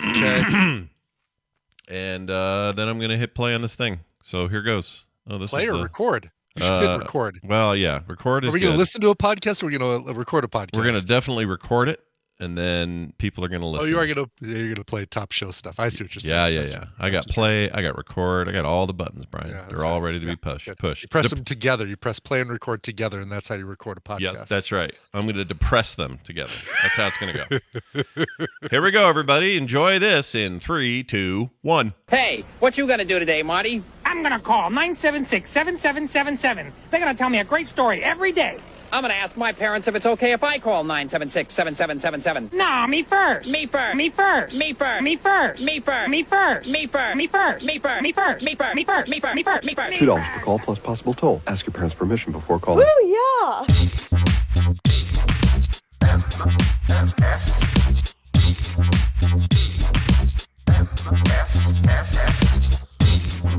Okay. And then I'm going to hit play on this thing. So here goes. Oh, this play is or record? You should hit record. Well, yeah, record is good. Are we going to listen to a podcast or are we going to record a podcast? We're going to definitely record it, and then people are going to listen. Oh, you're going to play top show stuff. I see what you're saying. Yeah. I got play, I got record, I got all the buttons, Brian. Yeah, They're all ready to be pushed. You press them together. You press play and record together, and that's how you record a podcast. Yeah, that's right. I'm going to depress them together. That's how it's going to go. Here we go, everybody. Enjoy this in 3, 2, 1. Hey, what you going to do today, Marty? I'm going to call 976-7777. They're going to tell me a great story every day. I'm going to ask my parents if it's okay if I call 976-7777. No, me first. Me first. Me first. Me first. Me first. Me first. Me first. Me first. Me first. Me first. Me first. Me first. Me first. Me first. Me first. Me first. $2 per call plus possible toll. Ask your parents' permission before calling. Woo, yeah!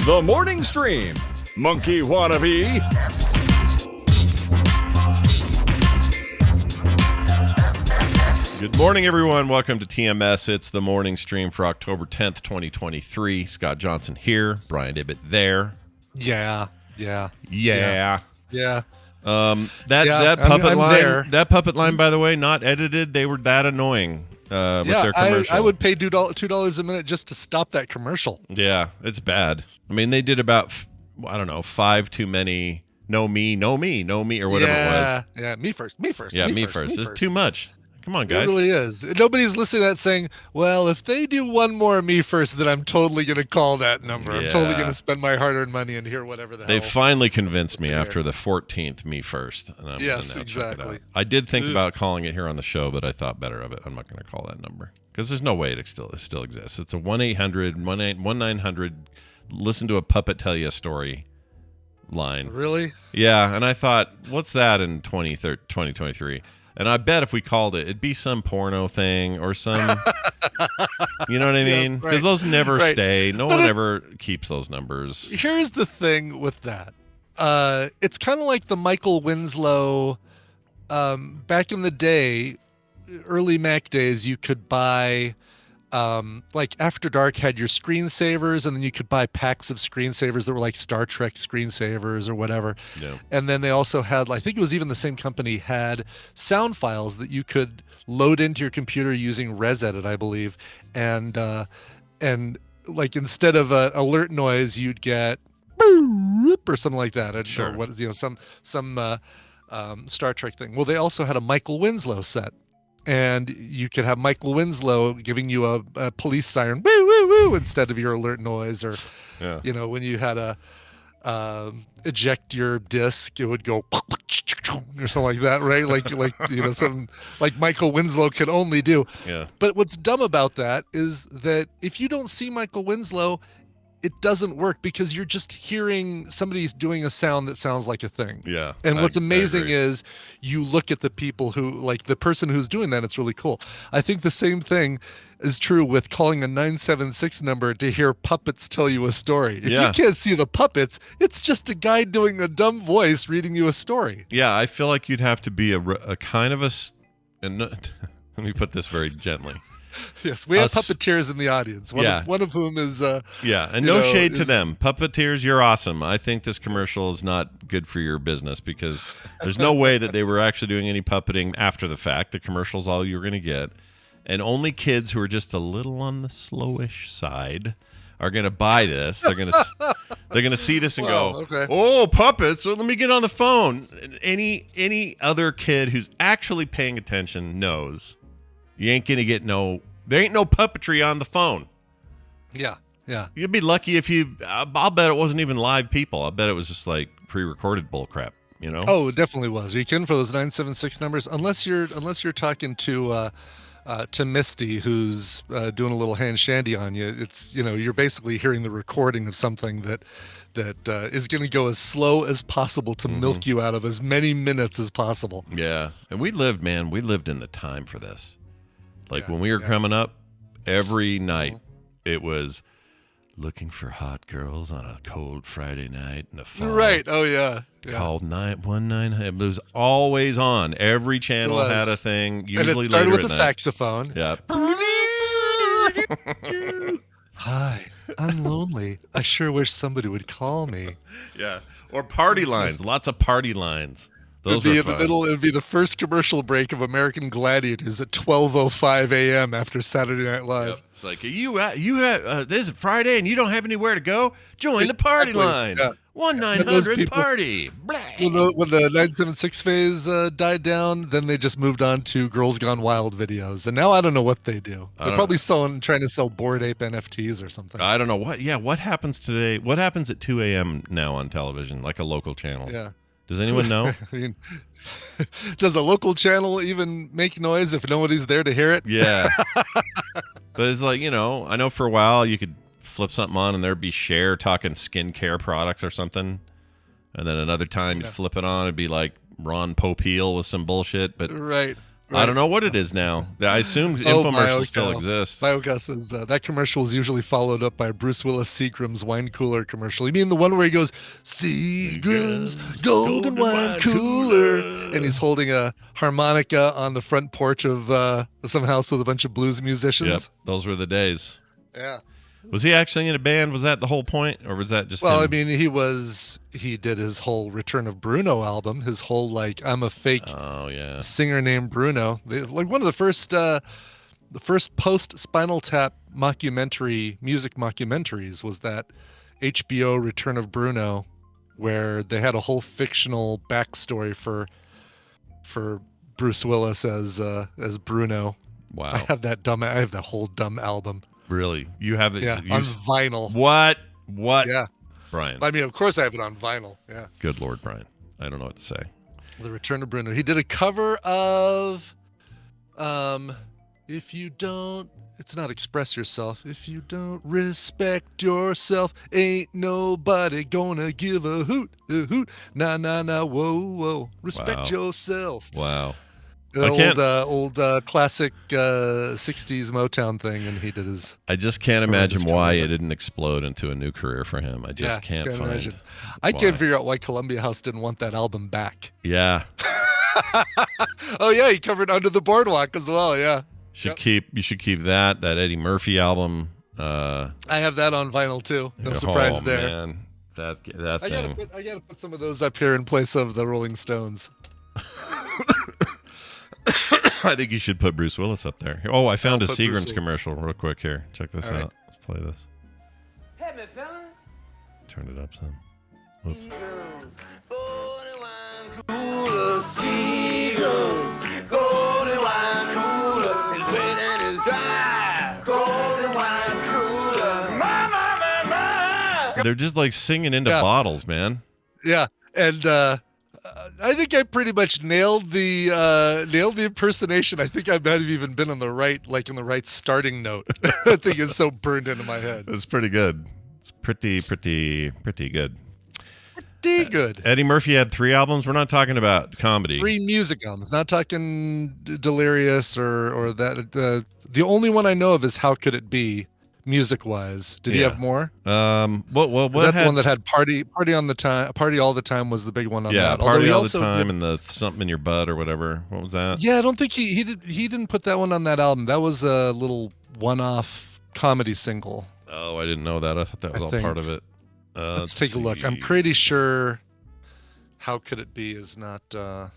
The Morning Stream. Monkey wannabe. Good morning, everyone. Welcome to TMS. It's the morning stream for October 10th, 2023. Scott Johnson here. Brian Ibbett there. Yeah. That puppet line, by the way, not edited. They were that annoying with their commercial. I would pay $2 a minute just to stop that commercial. Yeah, it's bad. I mean, they did about, 5 too many no me, or whatever it was. Yeah, me first. Yeah, me first. It's too much. Come on, guys. It really is. Nobody's listening to that saying, well, if they do one more me first, then I'm totally going to call that number. Yeah. I'm totally going to spend my hard-earned money and hear whatever the hell. They finally convinced me after the 14th me first. And yes, exactly. I did think about calling it here on the show, but I thought better of it. I'm not going to call that number because there's no way it still exists. It's a 1-800-1900 listen to a puppet tell you a story line. Really? Yeah, and I thought, what's that in 2023? And I bet if we called it, it'd be some porno thing or some, you know what I mean? Because those never stay. No one ever keeps those numbers. Here's the thing with that. It's kind of like the Michael Winslow, back in the day, early Mac days, you could buy, like After Dark had your screensavers, and then you could buy packs of screensavers that were like Star Trek screensavers or whatever. Yeah. And then they also had, I think it was even the same company, had sound files that you could load into your computer using ResEdit, I believe. And like instead of an alert noise, you'd get boop or something like that. I don't know what, some Star Trek thing. Well, they also had a Michael Winslow set. And you could have Michael Winslow giving you a police siren, woo, woo, woo, instead of your alert noise. Or, when you had a eject your disc, it would go or something like that, right? Something like Michael Winslow could only do. Yeah. But what's dumb about that is that if you don't see Michael Winslow, it doesn't work because you're just hearing somebody's doing a sound that sounds like a thing. Yeah. And what's amazing is you look at the people who, like the person who's doing that, it's really cool. I think the same thing is true with calling a 976 number to hear puppets tell you a story. If you can't see the puppets, it's just a guy doing a dumb voice reading you a story. Yeah, I feel like you'd have to be a kind of and let me put this very gently. Yes, we have puppeteers in the audience. One of whom is and no shade to them. Puppeteers, you're awesome. I think this commercial is not good for your business because there's no way that they were actually doing any puppeting after the fact. The commercial's all you're going to get. And only kids who are just a little on the slowish side are going to buy this. They're going to see this and go, okay. "Oh, puppets, so let me get on the phone." Any other kid who's actually paying attention knows you ain't going to get there ain't no puppetry on the phone. Yeah. You'd be lucky if I'll bet it wasn't even live people. I bet it was just like pre-recorded bull crap, you know? Oh, it definitely was. Are you kidding for those 976 numbers? Unless you're talking to Misty, who's doing a little hand shandy on you. It's, you're basically hearing the recording of something that is going to go as slow as possible to milk you out of as many minutes as possible. Yeah. And we lived in the time for this. Like when we were coming up, every night it was looking for hot girls on a cold Friday night in the fall. Right. Oh, yeah. Called 919. It was always on. Every channel had a thing. Usually and it started later with a night. saxophone. Yeah. Hi, I'm lonely. I sure wish somebody would call me. Yeah. Or party lines. Lots of party lines. Those It'd be were in the fun. middle. It'd be the first commercial break of American Gladiators at 12:05 a.m. after Saturday Night Live. Yep. It's like this is Friday and you don't have anywhere to go. Join the party Exactly. line. Yeah. 1-900 people- party. Blah. When the 976 phase died down, then they just moved on to Girls Gone Wild videos, and now I don't know what they do. They're probably trying to sell Bored Ape NFTs or something. I don't know what. Yeah, what happens today? What happens at 2 a.m. now on television, like a local channel? Yeah. Does anyone know? I mean, does a local channel even make noise if nobody's there to hear it? Yeah. But it's like, I know for a while you could flip something on and there'd be Cher talking skincare products or something. And then another time you'd flip it on, it'd be like Ron Popeil with some bullshit. But Right. I don't know what it is now. I assume infomercials still exist. BioGas says that commercial is usually followed up by Bruce Willis Seagram's wine cooler commercial. You mean the one where he goes, Seagram's golden wine cooler, and he's holding a harmonica on the front porch of some house with a bunch of blues musicians? Yep, those were the days. Yeah. Was he actually in a band? Was that the whole point? Or was that just Well, him? I mean, he did his whole Return of Bruno album, his whole, like, I'm a fake singer named Bruno. Like, one of the first post-Spinal Tap music mockumentaries was that HBO Return of Bruno, where they had a whole fictional backstory for Bruce Willis as Bruno. Wow. I have that whole dumb album. Really? You have it? Yeah, on vinyl. What? Yeah. Brian. I mean, of course I have it on vinyl. Yeah. Good Lord, Brian. I don't know what to say. The Return of Bruno. He did a cover of If You Don't, it's not Express Yourself. If you don't respect yourself, ain't nobody gonna give a hoot. Nah, nah, nah, whoa, whoa. Respect yourself. Wow. Old classic 60s Motown thing, and he did his... I just can't imagine why it didn't explode into a new career for him. I just can't find imagine. I can't figure out why Columbia House didn't want that album back. Yeah. Oh, yeah, he covered Under the Boardwalk as well, yeah. You should keep that Eddie Murphy album. I have that on vinyl, too. No surprise there. Man. That thing. I gotta put some of those up here in place of the Rolling Stones. I think you should put Bruce Willis up there. Oh, I found a Seagram's commercial real quick here. Check this out. Let's play this. Hey, me fellas. Turn it up some. Whoops. Golden wine cooler, Seagram's. Golden wine cooler. It's wet and it's dry. Golden wine cooler. My. They're just like singing into bottles, man. Yeah, and I think I pretty much nailed the impersonation. I think I might have even been in the right starting note. That thing is so burned into my head. It's pretty good. It's pretty good. Pretty good. Eddie Murphy had 3 albums. We're not talking about comedy. 3 music albums. Not talking Delirious or that. The only one I know of is How Could It Be, music-wise. Did he have more? What is that the one that had Party All the Time was the big one on that? Yeah, Party All the Time and the Something in Your Butt or whatever. What was that? Yeah, I don't think he didn't put that one on that album. That was a little one-off comedy single. Oh, I didn't know that. I thought that was all part of it. Let's take a look. I'm pretty sure How Could It Be is not... So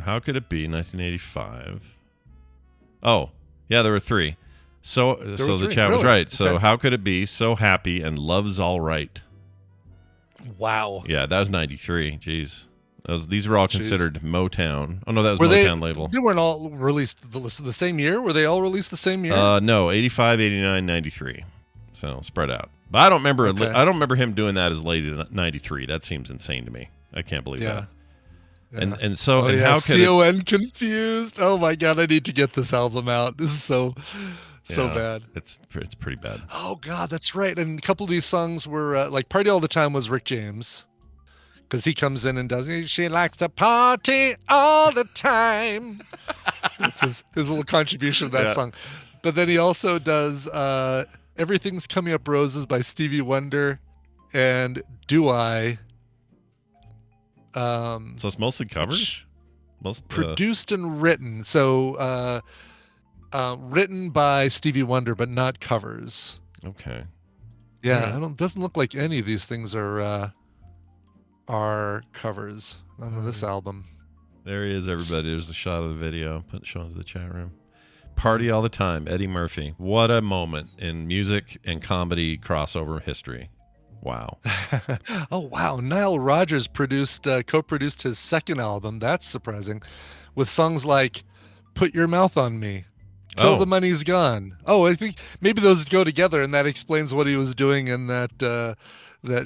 How Could It Be, 1985. Oh, yeah, there were 3. So the chat was right. So okay. How Could It Be, So Happy, and Love's All Right. Wow. Yeah, that was 93. Jeez. These were all considered Motown. Oh, no, that was Motown label. They weren't all released the same year? Were they all released the same year? No, 85, 89, 93. So spread out. But I don't remember I don't remember him doing that as late as 93. That seems insane to me. I can't believe that. Yeah. And so how could CON confused. Oh my god, I need to get this album out. This is so bad. It's pretty bad. Oh god, that's right. And a couple of these songs were like Party All the Time was Rick James. Because he comes in and does, she likes to party all the time. That's his little contribution to that song. But then he also does Everything's Coming Up Roses by Stevie Wonder and Do I. So it's mostly covers? Produced and written. So Written by Stevie Wonder, but not covers. Okay. Yeah, Alright. doesn't look like any of these things are covers on this album. There he is, everybody. There's a shot of the video. Show it to the chat room. Party all the time. Eddie Murphy. What a moment in music and comedy crossover history. Wow. Oh wow! Nile Rodgers co-produced his second album. That's surprising, with songs like "Put Your Mouth on Me," "Till Oh. the Money's Gone." Oh, I think maybe those go together, and that explains what he was doing in that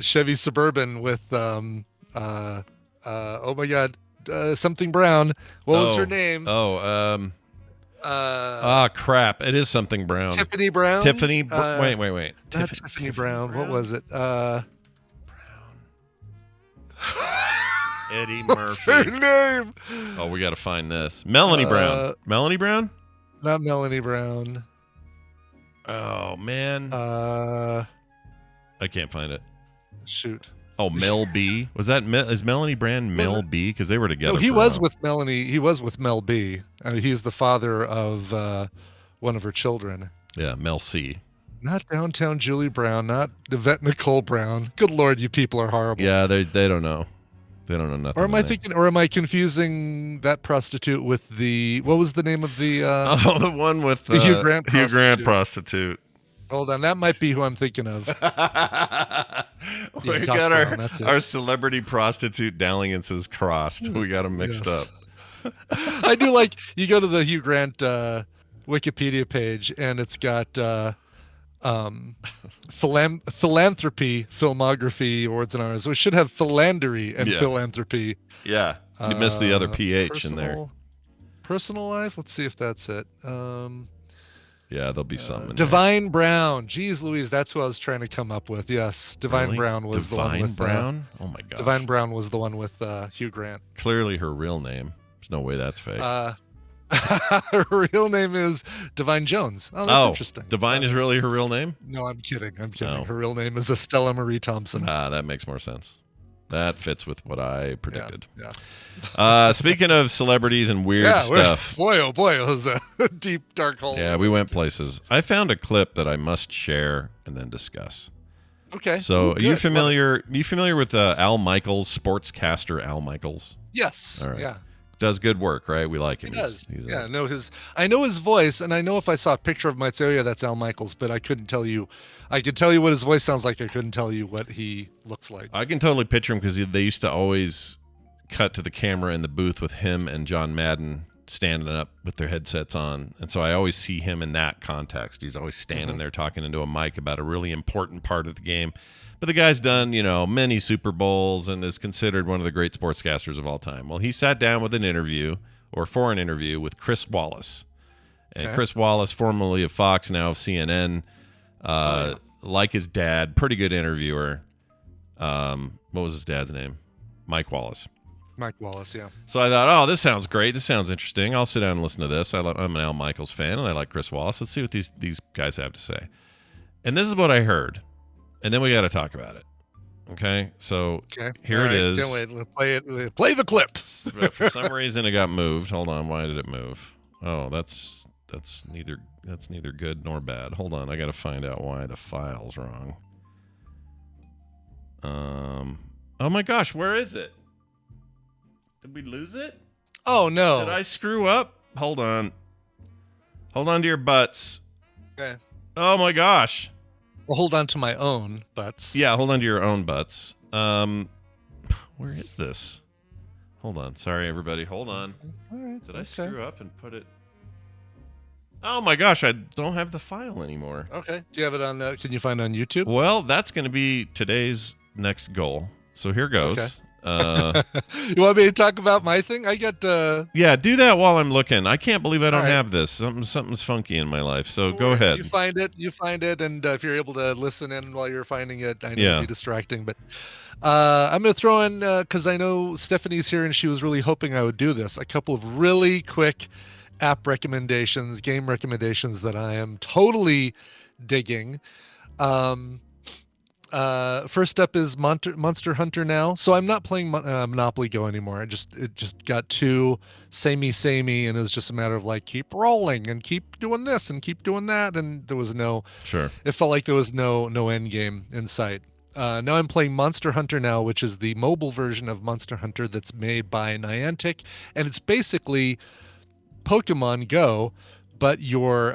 Chevy Suburban with oh my God, something Brown. What was her name? Crap. It is something Brown. Tiffany Brown. Tiffany. Wait. Not Tiffany Brown. What was it? Eddie What's her Murphy. name? Oh, we got to find this. Melanie Brown. Melanie Brown? Not Melanie Brown. Oh, man. I can't find it. Shoot. Oh, Mel B. Was that is Melanie Brand Mel B? Because they were together. No, he for a was while. with Melanie. He was with Mel B. He's the father of one of her children. Yeah, Mel C. Not Downtown Julie Brown. Not Yvette Nicole Brown. Good Lord, you people are horrible. Yeah, they don't know. They don't know nothing. Or am I confusing that prostitute with what was the name of the? The one with the Hugh Grant Hugh Grant prostitute. prostitute. Hold on, that might be who I'm thinking of. We Doc got Brown, that's it. our celebrity prostitute dalliances crossed. We got them mixed Yes. up. I do like you go to the Hugh Grant Wikipedia page, and it's got philanthropy, filmography, awards and honors. So it should have philandery and Yeah. philanthropy. Yeah, you missed the other PH in there. Personal life. Let's see if that's it. Yeah, there'll be something. in Divine Brown. Jeez Louise, that's who I was trying to come up with. Yes, there. Divine Really? Brown was the one Divine with Brown. Oh my gosh. Divine Brown was the one with Hugh Grant. Clearly her real name. There's no way that's fake. Her real name is Divine Jones. Oh, that's interesting. Divine is really her real name? No, I'm kidding. I'm kidding. Oh. Her real name is Estella Marie Thompson. That makes more sense. That fits with what I predicted. Yeah. Speaking of celebrities and weird stuff. Boy, oh boy, it was a deep, dark hole. Yeah, we went places. I found a clip that I must share and then discuss. Okay. So, Ooh, are you good. familiar with Al Michaels, sportscaster Al Michaels? Yes. All right. Yeah. Does good work, right? We like him. He does. He's I know his voice, and I know if I saw a picture of him, I'd say, oh yeah, that's Al Michaels, but I couldn't tell you. I could tell you what his voice sounds like. I couldn't tell you what he looks like. I can totally picture him because they used to always cut to the camera in the booth with him and John Madden standing up with their headsets on. And so I always see him in that context. He's always standing there talking into a mic about a really important part of the game. But the guy's done, many Super Bowls and is considered one of the great sportscasters of all time. Well, he sat down with an interview with Chris Wallace. And Okay. Chris Wallace, formerly of Fox, now of CNN, like his dad, pretty good interviewer. What was his dad's name? Mike Wallace. Mike Wallace, yeah. So I thought, oh, this sounds great. This sounds interesting. I'll sit down and listen to this. I'm an Al Michaels fan, and I like Chris Wallace. Let's see what these guys have to say. And this is what I heard. And then we got to talk about it. Okay? So here it is. Can't wait. Let's play it. Play the clip. For some reason, it got moved. Hold on. Why did it move? Oh, that's neither good nor bad. Hold on. I got to find out why the file's wrong. Oh my gosh, where is it? Did we lose it? Oh no. Did I screw up? Hold on. Hold on to your butts. Okay. Oh my gosh. Well, hold on to my own butts. Yeah, hold on to your own butts. Where is this? Hold on. Sorry, everybody. Hold on. All right. Did I screw up and put it? Oh my gosh, I don't have the file anymore. Okay. Do you have it on? Can you find it on YouTube? Well, that's going to be today's next goal. So here goes. Okay. You want me to talk about my thing? I got. Yeah, do that while I'm looking. I can't believe I don't All right. have this. Something's funky in my life. So go ahead. You find it, and if you're able to listen in while you're finding it, I know Yeah. it'd be distracting, but I'm going to throw in because I know Stephanie's here, and she was really hoping I would do this. A couple of really quick app recommendations, game recommendations that I am totally digging. First up is Monster Hunter now. So I'm not playing Monopoly Go anymore. It just got too samey, and it was just a matter of like keep rolling and keep doing this and keep doing that, and there was no. Sure. It felt like there was no end game in sight. Now I'm playing Monster Hunter now, which is the mobile version of Monster Hunter that's made by Niantic, and it's basically Pokemon Go, but you're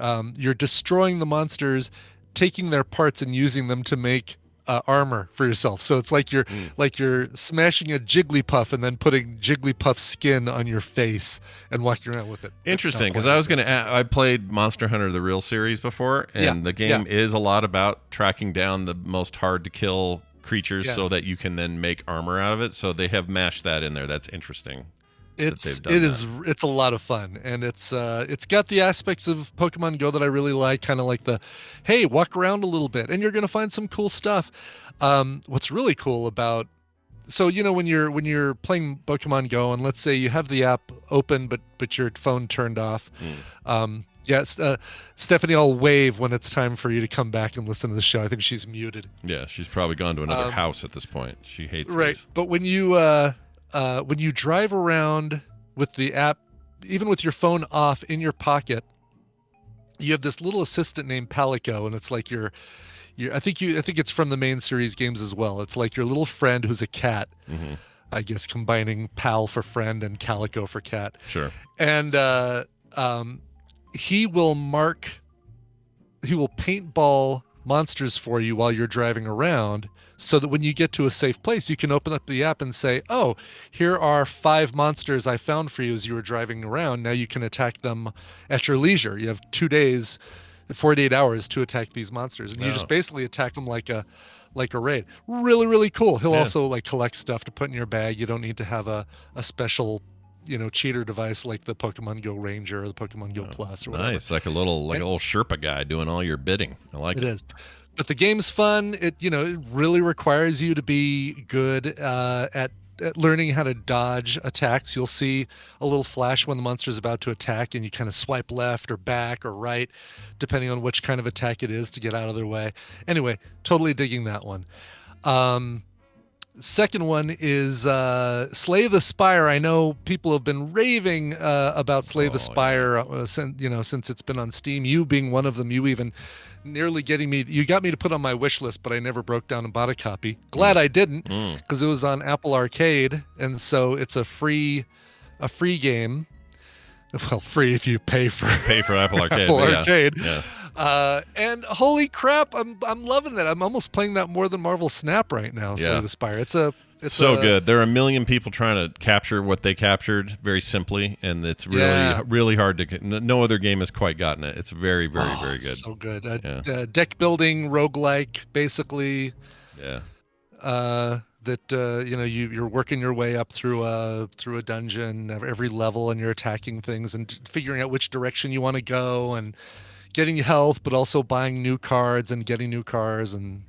destroying the monsters, taking their parts and using them to make armor for yourself. So it's like you're smashing a Jigglypuff and then putting Jigglypuff skin on your face and walking around with it. Interesting, because I played Monster Hunter the real series before, and the game is a lot about tracking down the most hard to kill creatures so that you can then make armor out of it. So they have mashed that in there. That's interesting. It's a lot of fun, and it's got the aspects of Pokemon Go that I really like, kind of like the, hey, walk around a little bit, and you're gonna find some cool stuff. What's really cool about, so when you're playing Pokemon Go, and let's say you have the app open, but your phone turned off. Yes, Stephanie, I'll wave when it's time for you to come back and listen to the show. I think she's muted. Yeah, she's probably gone to another house at this point. She hates these. But when you drive around with the app, even with your phone off in your pocket, you have this little assistant named Palico, and it's like I think it's from the main series games as well. It's like your little friend who's a cat. Mm-hmm. I guess combining pal for friend and calico for cat. Sure. And he will paintball monsters for you while you're driving around, so that when you get to a safe place, you can open up the app and say, oh, here are 5 monsters I found for you as you were driving around. Now you can attack them at your leisure. You have 2 days, 48 hours to attack these monsters. And you just basically attack them like a raid. Really, really cool. He'll also like collect stuff to put in your bag. You don't need to have a special cheater device like the Pokemon Go Ranger or the Pokemon Go Plus or whatever. Nice, like a little Sherpa guy doing all your bidding. I like it. It is. But the game's fun. It really requires you to be good at learning how to dodge attacks. You'll see a little flash when the monster's about to attack, and you kind of swipe left or back or right, depending on which kind of attack it is, to get out of their way. Anyway, totally digging that one. Second one is Slay the Spire. I know people have been raving about Slay the Spire since it's been on Steam. You being one of them, you even nearly you got me to put on my wish list, but I never broke down and bought a copy. Glad I didn't, because it was on Apple Arcade, and so it's a free game. Well, free if you pay for Apple Arcade. Apple Arcade. Yeah. And holy crap, I'm loving that. I'm almost playing that more than Marvel Snap right now. Slay the Spire. It's so good. There are a million people trying to capture what they captured very simply, and it's really hard to. No other game has quite gotten it. It's very, very, very good. So good. Deck building roguelike, basically. Yeah. You're working your way up through a dungeon, every level, and you're attacking things and figuring out which direction you want to go and getting health, but also buying new cards and getting new cards and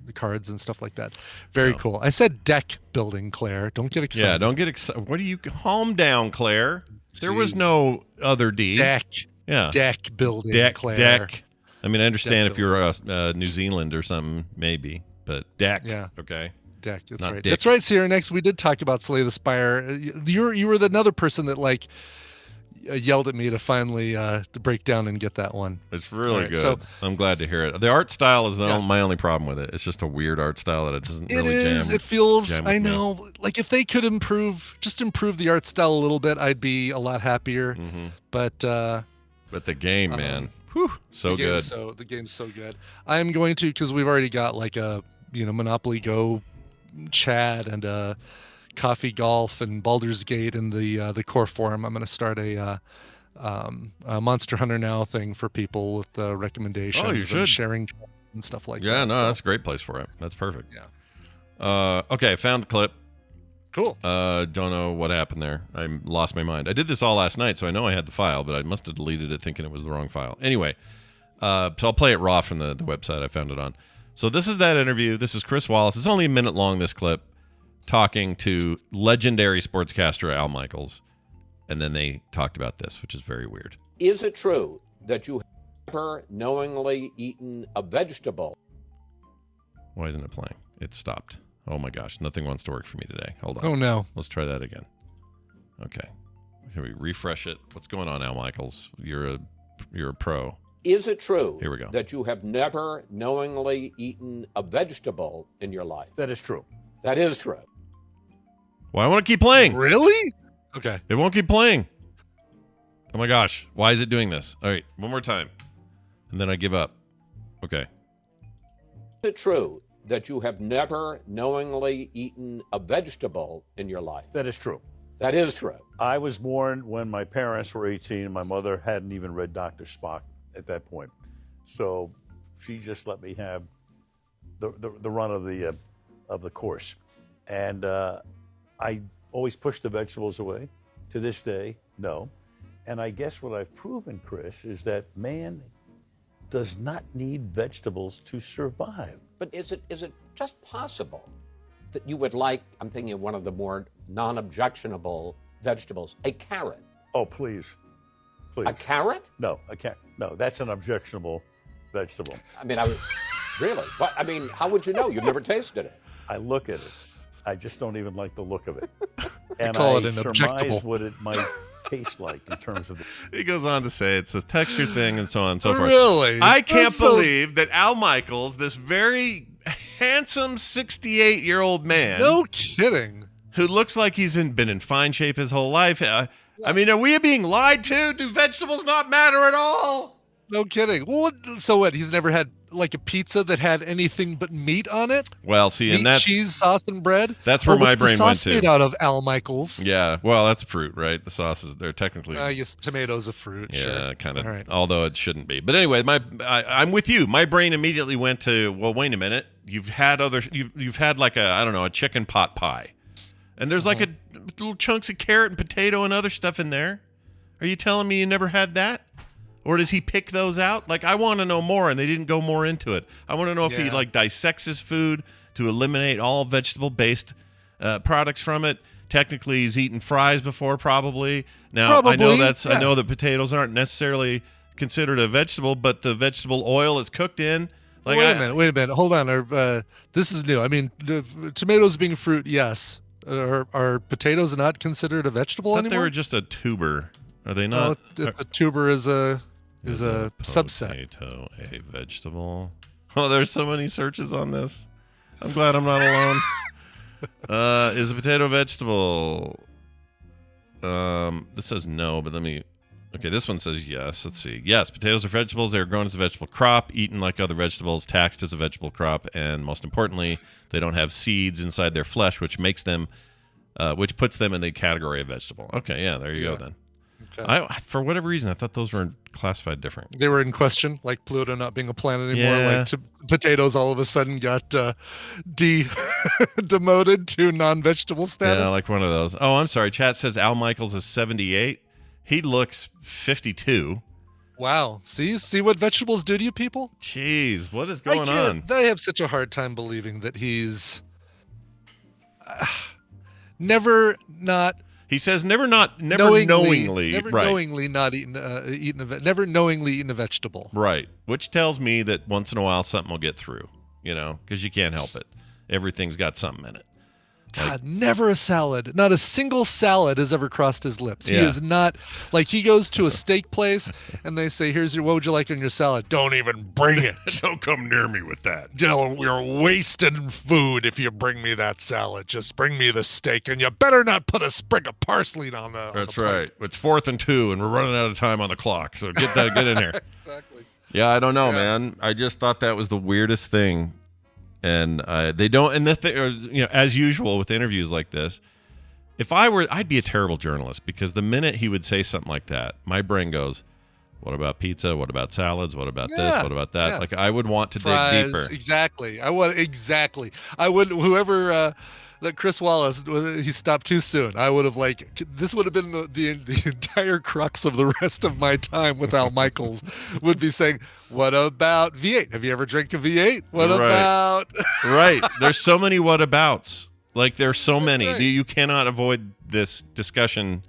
stuff like that. Very cool. I said deck building, Claire. Don't get excited. Yeah, don't get excited. What are you? Calm down, Claire. There was no other D. Deck. Yeah. Deck building, Claire. Deck. I mean, I understand if you're New Zealand or something, maybe, but deck. Yeah. Okay. Deck. That's Not right. dick. That's right, Sierra. Next, we did talk about Slay the Spire. You were another person that yelled at me to finally to break down and get that one. It's really good. So, I'm glad to hear it. The art style is my only problem with it. It's just a weird art style that it doesn't really jam. It feels. Jam I know. Me. Like if they could improve the art style a little bit, I'd be a lot happier. Mm-hmm. But the game, man, so good. The game's so good. I'm going to, because we've already got like a Monopoly Go chat and Coffee Golf and Baldur's Gate in the core forum. I'm going to start a Monster Hunter Now thing for people with recommendations. Oh, you should. And sharing and stuff like that. Yeah, no, that's a great place for it. That's perfect. Yeah. Okay, found the clip. Cool. Don't know what happened there. I lost my mind. I did this all last night, so I know I had the file, but I must have deleted it thinking it was the wrong file. Anyway, so I'll play it raw from the website I found it on. So this is that interview. This is Chris Wallace. It's only a minute long, this clip, talking to legendary sportscaster Al Michaels. And then they talked about this, which is very weird. Is it true that you have ever knowingly eaten a vegetable? Why isn't it playing? It stopped. Oh my gosh, nothing wants to work for me today. Hold on. Oh no. Let's try that again. Okay. Can we refresh it? What's going on, Al Michaels? You're a pro. Is it true Here we go. that you have never knowingly eaten a vegetable in your life? That is true. That is true. Well, I want to keep playing. Really? Okay. It won't keep playing. Oh my gosh. Why is it doing this? All right, one more time. And then I give up. Okay. Is it true that you have never knowingly eaten a vegetable in your life? That is true. That is true. I was born when my parents were 18 and my mother hadn't even read Dr. Spock at that point. So she just let me have the run of the course. And I always pushed the vegetables away. To this day, no. And I guess what I've proven, Chris, is that man does not need vegetables to survive. But is it just possible that you would like, I'm thinking of one of the more non-objectionable vegetables, a carrot? Oh, please. Please. A carrot? No, I can't. No, that's an objectionable vegetable. I mean, really? But I mean, how would you know? You've never tasted it. I look at it. I just don't even like the look of it. And call I it an surmise objectable. what it might taste like in terms of He goes on to say it's a texture thing and so on and so forth. Really? I can't That's so- believe that Al Michaels, this very handsome 68-year-old man, No kidding. who looks like he's been in fine shape his whole life. I mean, are we being lied to? Do vegetables not matter at all? No kidding. Well, so what? He's never had like a pizza that had anything but meat on it? Well, see, Meat, and that's cheese, sauce, and bread? that's where Or my what's the brain went sauce to. made out of, Al Michaels? Yeah, well, that's fruit, right? The sauces, they're technically Yes, tomatoes a fruit. yeah, sure. kind of. All right. Although it shouldn't be. But anyway, I'm with you. My brain immediately went to, well, wait a minute. You've had like a chicken pot pie, and there's like a little chunks of carrot and potato and other stuff in there. Are you telling me you never had that? Or does he pick those out? Like, I want to know more, and they didn't go more into it. I want to know if he like dissects his food to eliminate all vegetable-based products from it. Technically, he's eaten fries before, probably. Now, I know I know that potatoes aren't necessarily considered a vegetable, but the vegetable oil it's cooked in. Like, wait a minute. Hold on. This is new. I mean, tomatoes being fruit, yes. Are potatoes not considered a vegetable I thought anymore? they were just a tuber. Are they No, not? the tuber is a subset. Potato a vegetable? Oh, there's so many searches on this. I'm glad I'm not alone. Is a potato a vegetable? This says no, but let me. Okay, this one says yes. Let's see. Yes, potatoes are vegetables. They are grown as a vegetable crop, eaten like other vegetables, taxed as a vegetable crop, and most importantly, they don't have seeds inside their flesh, which makes them, which puts them in the category of vegetable. Okay, yeah, there you go then. Okay. For whatever reason, I thought those were classified different. They were in question, like Pluto not being a planet anymore. Yeah. Like potatoes all of a sudden got demoted to non-vegetable status. Yeah, like one of those. Oh, I'm sorry. Chat says Al Michaels is 78. He looks 52. Wow. See what vegetables do to you people? Jeez, what is going on? I have such a hard time believing that he's never not. He says never knowingly never right. knowingly not never knowingly eaten a vegetable. Right, which tells me that once in a while something will get through, because you can't help it. Everything's got something in it. God, never a salad. Not a single salad has ever crossed his lips. He Yeah. is not like he goes to a steak place and they say, "Here's what would you like on your salad?" Don't even bring it. Don't come near me with that. You're wasting food if you bring me that salad. Just bring me the steak, and you better not put a sprig of parsley on the. That's right. It's 4th and 2, and we're running out of time on the clock. So get in here. Exactly. Yeah, I don't know, man. I just thought that was the weirdest thing. And they don't, and the thing, as usual with interviews like this, if I'd be a terrible journalist, because the minute he would say something like that, my brain goes, what about pizza? What about salads? What about this? What about that? Yeah. Like, I would want to Fries, dig deeper. Exactly. I would, whoever, that Chris Wallace, he stopped too soon. I would have this would have been the entire crux of the rest of my time with Al Michaels would be saying, what about V8? Have you ever drank a V8? What about? Right. There's so many what abouts. Like, there's so many. Right. You cannot avoid this discussion.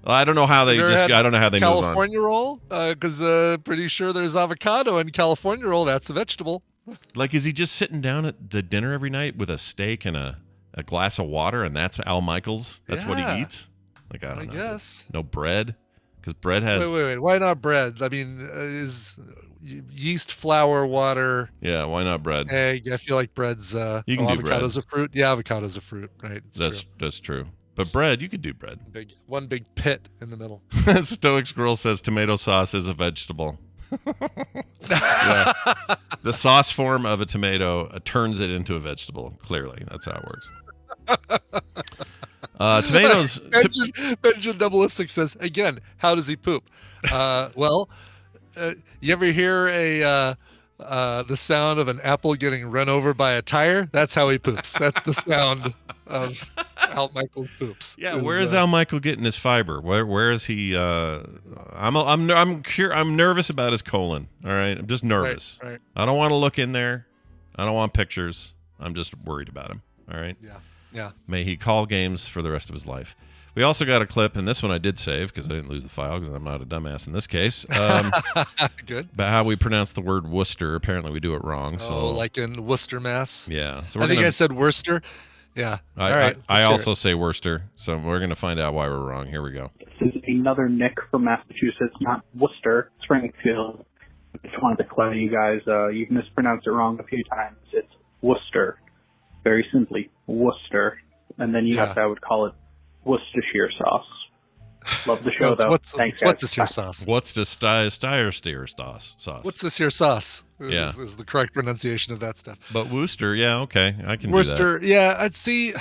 I don't know how they I don't know how they move on. California roll? Because pretty sure there's avocado in California roll. That's a vegetable. Like, is he just sitting down at the dinner every night with a steak and a glass of water, and that's Al Michaels? That's what he eats? Like, I don't know. Guess. No bread? Because bread has... Wait. Why not bread? I mean, is yeast, flour, water... Yeah, why not bread? Egg. I feel like bread's... You can do bread. Avocado's a fruit? Yeah, avocado's a fruit, right? That's true. But bread, you could do bread. One big pit in the middle. Stoic Squirrel says tomato sauce is a vegetable. Yeah. The sauce form of a tomato turns it into a vegetable. Clearly, that's how it works. Tomatoes. Benjamin 006 says again. How does he poop? Well, you ever hear the sound of an apple getting run over by a tire? That's how he poops. That's the sound of Al Michaels poops. Yeah, where is Al Michael getting his fiber? Where is he? I'm nervous about his colon. All right, I'm just nervous. Right. I don't want to look in there. I don't want pictures. I'm just worried about him. All right. Yeah. May he call games for the rest of his life. We also got a clip, and this one I did save because I didn't lose the file because I'm not a dumbass in this case. Good. About how we pronounce the word Worcester. Apparently, we do it wrong. So, like in Worcester, Mass. Yeah. So I think I said Worcester. Yeah. All right. I also say Worcester, so we're going to find out why we're wrong. Here we go. This is another Nick from Massachusetts, not Worcester, Springfield. Just wanted to clarify you guys. You've mispronounced it wrong a few times. It's Worcester. Very simply, Worcester. And then you have to, I would call it Worcestershire sauce. Love the show, though. Thanks, guys. What's this here sauce? What's the Steyr sauce? What's this here sauce? Yeah. Is the correct pronunciation of that stuff. But Worcester, yeah, okay. I can Worcester, do that. yeah. I'd see.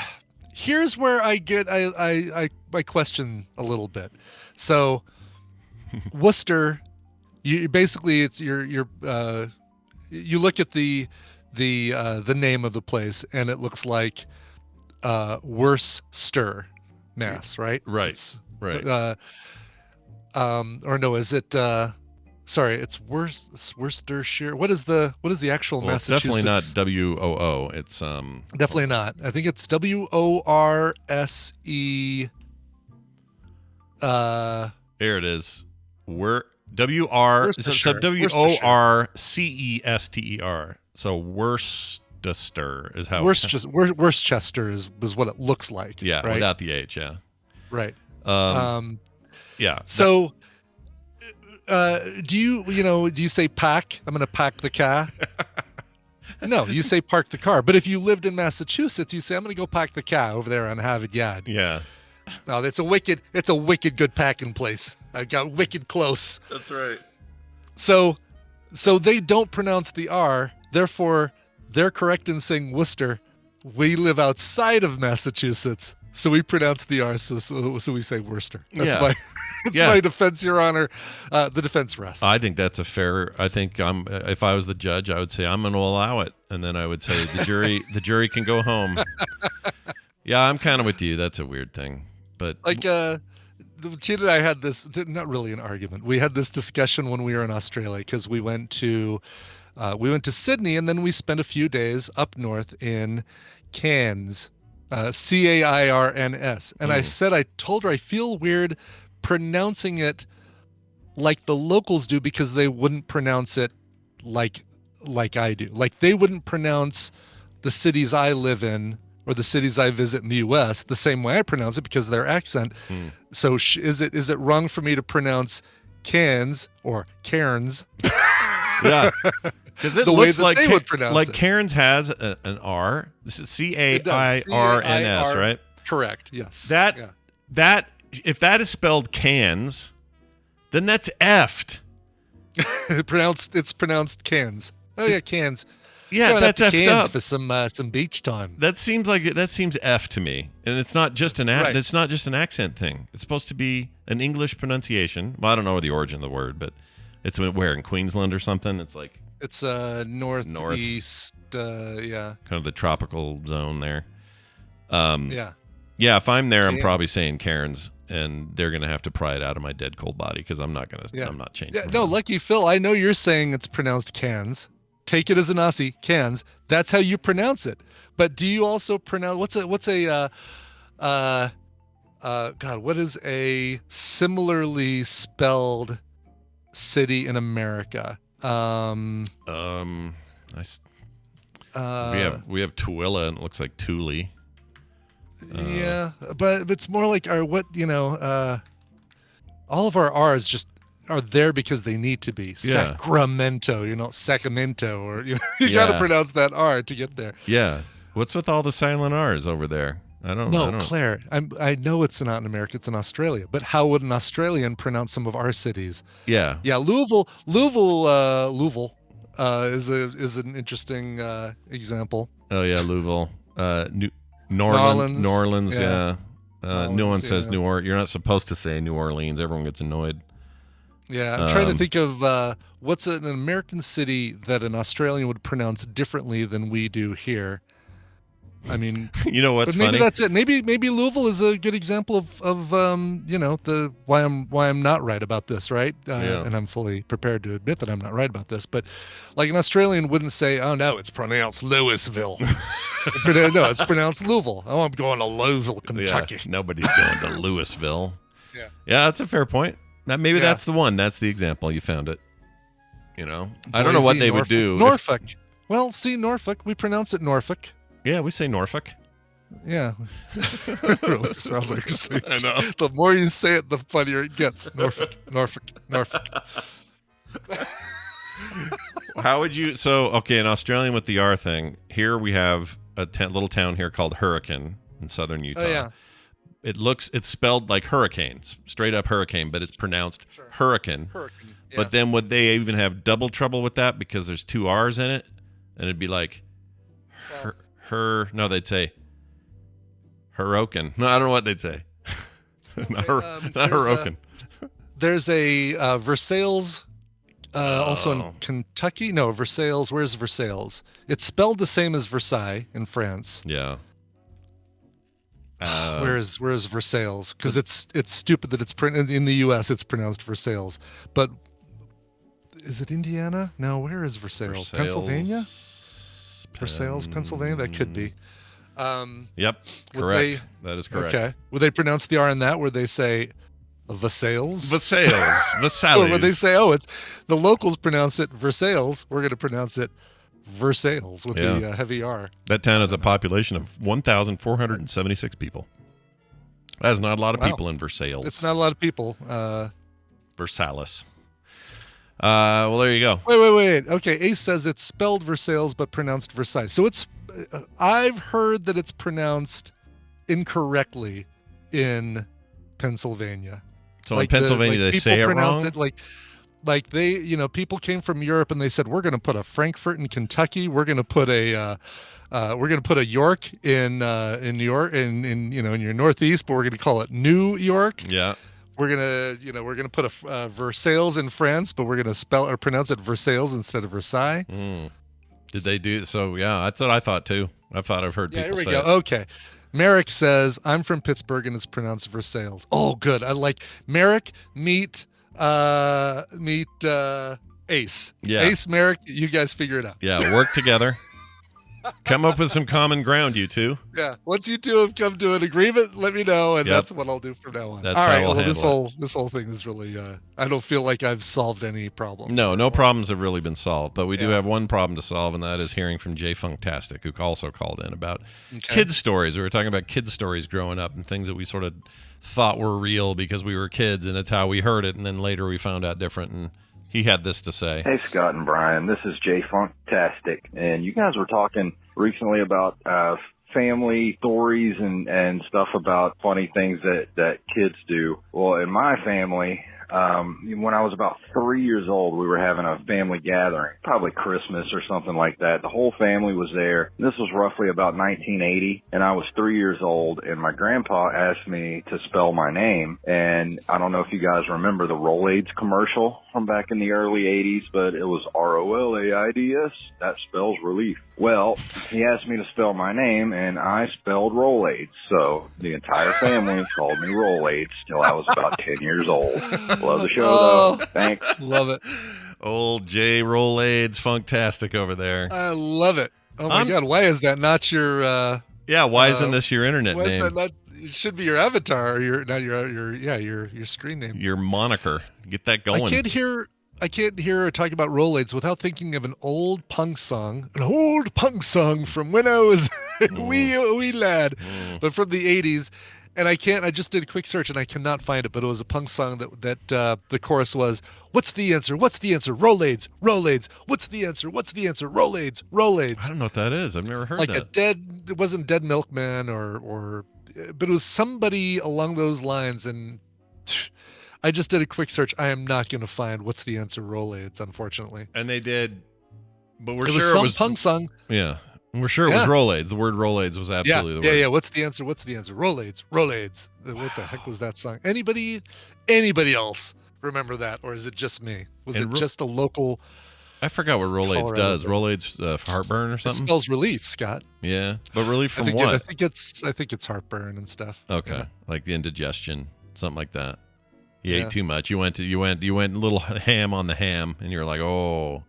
Here's where I get I question a little bit. So Worcester, you basically it's your you look at the name of the place and it looks like Worcester, Mass, right? Right. Right. Or no, is it sorry, it's Worcestershire. What is the actual Massachusetts? It's definitely not WOO. It's definitely not. I think it's WORSE. There it is. WORCESTER. So Worcester is how Worcester is what it looks like. Yeah, right? without the H, yeah. Right. Yeah. So do you say pack? I'm going to pack the car. No, you say park the car. But if you lived in Massachusetts, you say I'm going to go park the car over there on Harvard Yard. Yeah. No, it's a wicked good packing place. I got wicked close. That's right. So they don't pronounce the R. Therefore, they're correct in saying Worcester. We live outside of Massachusetts, so we pronounce the R. So we say Worcester. That's my defense, Your Honor. The defense rests. I think that's a fair. I think if I was the judge, I would say I'm going to allow it, and then I would say the jury can go home. Yeah, I'm kind of with you. That's a weird thing, but like Tina and I had this, not really an argument. We had this discussion when we were in Australia because we went to Sydney and then we spent a few days up north in Cairns, Cairns. And I told her I feel weird pronouncing it like the locals do because they wouldn't pronounce it like I do. Like they wouldn't pronounce the cities I live in or the cities I visit in the U.S. the same way I pronounce it because of their accent. So is it wrong for me to pronounce Cairns or Cairns? Yeah, because it the looks way that they would pronounce like it. Cairns has an R. This is CAIRNS, right? Correct. Yes. That if that is spelled Cans, then that's effed. It's pronounced Cairns. Oh yeah, Cairns. Yeah, that's effed up for some beach time. That seems F to me, and it's not just it's not just an accent thing. It's supposed to be an English pronunciation. Well, I don't know the origin of the word, but it's where in Queensland or something. It's like it's northeast. Yeah, kind of the tropical zone there. Yeah. If I'm there, I'm probably saying Cairns, and they're gonna have to pry it out of my dead cold body because I'm not changing. Yeah, no, lucky Phil. I know you're saying it's pronounced Cairns. Take it as an Aussie, Cairns. That's how you pronounce it. But do you also pronounce what is a similarly spelled city in America? We have Tooele, and it looks like Thule. Yeah, but it's more like all of our R's just are there because they need to be. Yeah. Sacramento, Sacramento, or you got to pronounce that R to get there. Yeah. What's with all the silent R's over there? I don't. Claire, I know it's not in America, it's in Australia. But how would an Australian pronounce some of our cities? Yeah. Yeah, Louisville is an interesting example. Oh yeah, Louisville. New Orleans. Yeah. No one says New Orleans. You're not supposed to say New Orleans. Everyone gets annoyed. Yeah, I'm trying to think of what's an American city that an Australian would pronounce differently than we do here. I mean, you know what's but maybe funny? That's it. Maybe Louisville is a good example of the why I'm not right about this, right? And I'm fully prepared to admit that I'm not right about this. But like an Australian wouldn't say, "Oh no, it's pronounced Louisville." No, it's pronounced Louisville. Oh, I'm going to Louisville, Kentucky. Yeah, nobody's going to Louisville. Yeah, that's a fair point. Maybe that's the one. That's the example. You found it. I don't know what they would do. Norfolk. Well, see, Norfolk. We pronounce it Norfolk. Yeah, we say Norfolk. Yeah. It really sounds like you're saying. I know. The more you say it, the funnier it gets. Norfolk. How would you... So, okay, an Australian with the R thing. Here we have a little town here called Hurricane in southern Utah. Oh, yeah. It's spelled like hurricanes, straight up hurricane, but it's pronounced hurricane. Hurricane. Yeah. But then would they even have double trouble with that because there's two R's in it? And it'd be like... No, they'd say Hurricane. No, I don't know what they'd say. not Hurricane. There's a Versailles, also in Kentucky. No, Versailles. Where's Versailles? It's spelled the same as Versailles in France. Yeah. Where's Versailles? Because it's stupid that it's in the U.S. It's pronounced Versailles, but is it Indiana? No, where is Versailles? Pennsylvania. Versailles, Pennsylvania. That could be. Yep, correct. That is correct. Okay. Would they pronounce the R in that? Would they say Versailles? Versailles. Or would they say, it's the locals pronounce it Versailles? We're going to pronounce it Versailles with the heavy R. That town has a population of 1,476 people. That's not a lot of people in Versailles. It's not a lot of people. Versailles. Well, there you go. Wait. Okay, Ace says it's spelled Versailles but pronounced Versailles. So it's. I've heard that it's pronounced incorrectly in Pennsylvania. So in Pennsylvania, they say it wrong. Like they, people came from Europe and they said we're going to put a Frankfurt in Kentucky. We're going to put a. We're going to put a York in New York in your Northeast, but we're going to call it New York. Yeah. We're gonna put a Versailles in France, but we're gonna spell or pronounce it Versailles instead of Versailles. Did they do so? Yeah, that's what I thought too. I've heard people say. Here we go. Okay, Merrick says I'm from Pittsburgh and it's pronounced Versailles. Oh, good. I like Merrick. Meet Ace. Yeah, Ace, Merrick. You guys figure it out. Yeah, work together. Come up with some common ground, you two. Yeah. Once you two have come to an agreement, let me know, and that's what I'll do from now on. That's all how right. we'll this whole thing is really. I don't feel like I've solved any problems. No problems have really been solved, but we do have one problem to solve, and that is hearing from Jay Funktastic, who also called in about kids' stories. We were talking about kids' stories growing up and things that we sort of thought were real because we were kids, and it's how we heard it, and then later we found out different. And he had this to say. Hey, Scott and Brian, this is Jay Funktastic, and you guys were talking recently about family stories and stuff about funny things that kids do. Well, in my family, when I was about 3 years old, we were having a family gathering, probably Christmas or something like that. The whole family was there. This was roughly about 1980, and I was 3 years old, and my grandpa asked me to spell my name. And I don't know if you guys remember the R.O.L.A.I.D.S commercial from back in the early 80s, but it was R.O.L.A.I.D.S. That spells relief. Well, he asked me to spell my name, and I spelled R.O.L.A.I.D.S. So the entire family called me R.O.L.A.I.D.S. till I was about 10 years old. Love the show, though. Thanks. Love it. Old Jay R.O.L.A.I.D.S Funktastic over there. I love it. Oh, my God. Why is that not your... why isn't this your internet why name? Is that not, it should be your avatar, or your screen name. Your moniker. Get that going. hear her talk about R.O.L.A.I.D.S without thinking of an old punk song from when I was a wee lad, but from the 80s. And I just did a quick search and I cannot find it, but it was a punk song that the chorus was, "What's the answer? What's the answer? R.O.L.A.I.D.S, R.O.L.A.I.D.S. What's the answer? What's the answer? R.O.L.A.I.D.S, R.O.L.A.I.D.S." I don't know what that is. I've never heard Like that. it wasn't Dead Milkman but it was somebody along those lines. And I just did a quick search. I am not going to find what's the answer R.O.L.A.I.D.S, unfortunately. And they did, but we're It sure was it some was punk song. Yeah. We're sure it was R.O.L.A.I.D.S. The word R.O.L.A.I.D.S was absolutely the word. Yeah. What's the answer? What's the answer? R.O.L.A.I.D.S, R.O.L.A.I.D.S. What the heck was that song? Anybody else remember that? Or is it just me? Was it just a local? I forgot what R.O.L.A.I.D.S does. R.O.L.A.I.D.S for heartburn or something? It spells relief, Scott. Yeah. But relief from what? I think it's heartburn and stuff. Okay. Yeah. Like the indigestion, something like that. You ate too much. You went a little ham on the ham and you're like, "Oh,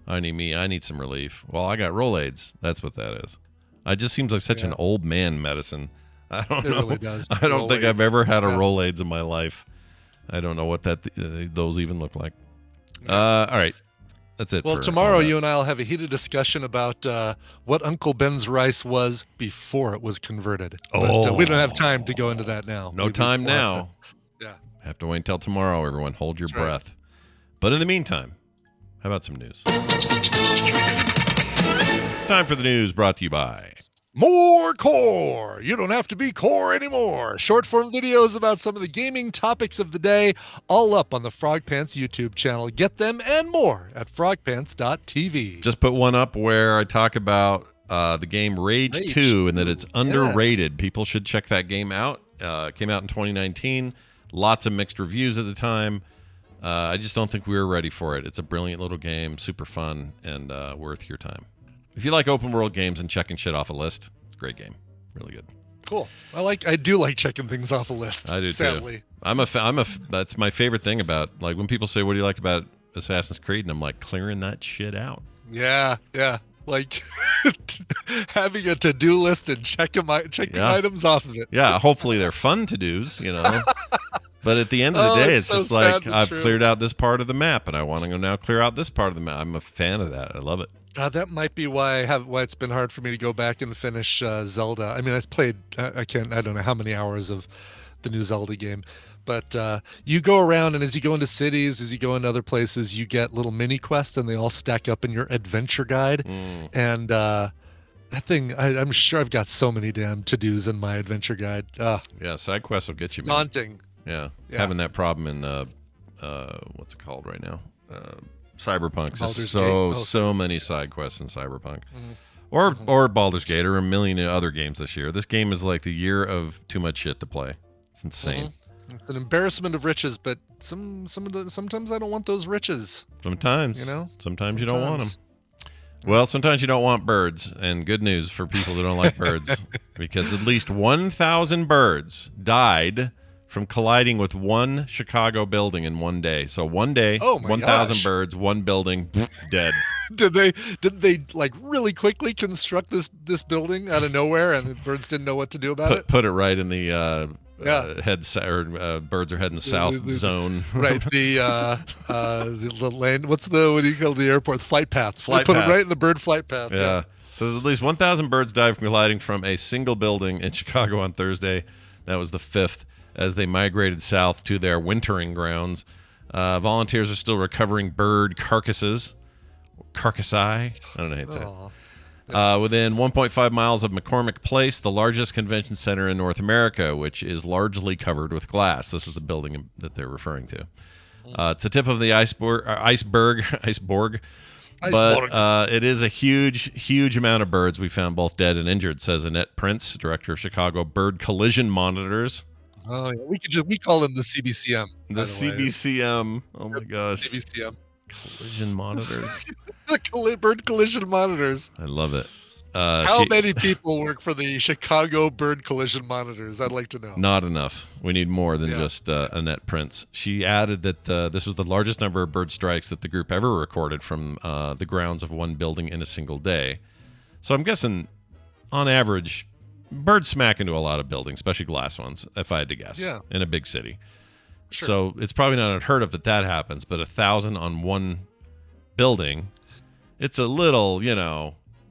I need some relief." Well, I got R.O.L.A.I.D.S. That's what that is. It just seems like such an old man medicine. I don't know. It really does. I don't think I've ever had a R.O.L.A.I.D.S in my life. I don't know what those even look like. All right. That's it. Well, tomorrow you and I will have a heated discussion about what Uncle Ben's rice was before it was converted. But we don't have time to go into that now. No time now. Yeah. Have to wait until tomorrow, everyone. Hold your breath. But in the meantime, how about some news? It's time for the news brought to you by More Core. You don't have to be core anymore. Short form videos about some of the gaming topics of the day, all up on the Frog Pants YouTube channel. Get them and more at frogpants.tv. Just put one up where I talk about the game Rage 2 and that it's underrated. People should check that game out. Came out in 2019. Lots of mixed reviews at the time. I just don't think we were ready for it. It's a brilliant little game, super fun, and worth your time. If you like open world games and checking shit off a list, it's a great game. Really good. Cool. I do like checking things off a list. I do sadly. too. That's my favorite thing about, like, when people say, "What do you like about Assassin's Creed?" and I'm like, clearing that shit out. Yeah. Like having a to-do list and checking items off of it. Yeah, hopefully they're fun to-dos, But at the end of the day, it's just like, I've cleared out this part of the map, and I want to go now clear out this part of the map. I'm a fan of that. I love it. That might be why it's been hard for me to go back and finish Zelda. I mean, I played, I don't know how many hours of the new Zelda game, but you go around, and as you go into cities, as you go into other places, you get little mini quests, and they all stack up in your adventure guide. And that thing, I'm sure I've got so many damn to-dos in my adventure guide. Yeah, side quests will get you, man. Daunting. Yeah, having that problem in what's it called right now? Cyberpunk. There's so many side quests in Cyberpunk, or Baldur's Gate, or a million other games this year. This game is like the year of too much shit to play. It's insane. It's an embarrassment of riches, but sometimes I don't want those riches. Sometimes, sometimes you don't want them. Well, sometimes you don't want birds, and good news for people that don't like birds, because at least 1,000 birds died from colliding with one Chicago building in one day. So one day, 1,000 birds, one building, dead. Did they like really quickly construct this building out of nowhere, and the birds didn't know what to do about it? Put it right in the birds are heading south zone. Right. The land. What do you call the airport? Flight path. Put it right in the bird flight path. Yeah. So at least 1,000 birds died from colliding from a single building in Chicago on Thursday. That was the 5th. As they migrated south to their wintering grounds. Volunteers are still recovering bird carcassi. I don't know how to say it. Within 1.5 miles of McCormick Place, the largest convention center in North America, which is largely covered with glass. This is the building that they're referring to. It's the tip of the iceberg. But it is a huge amount of birds we found, both dead and injured, says Annette Prince, director of Chicago Bird Collision Monitors. Oh, yeah. We call them the CBCM. The CBCM. Oh my gosh. CBCM. Collision monitors. The bird collision monitors. I love it. How many people work for the Chicago Bird Collision Monitors? I'd like to know. Not enough. We need more than just Annette Prince. She added that this was the largest number of bird strikes that the group ever recorded from the grounds of one building in a single day. So I'm guessing, on average, birds smack into a lot of buildings, especially glass ones, if I had to guess, in a big city. Sure. So it's probably not unheard of that happens, but 1,000 on one building, it's a little,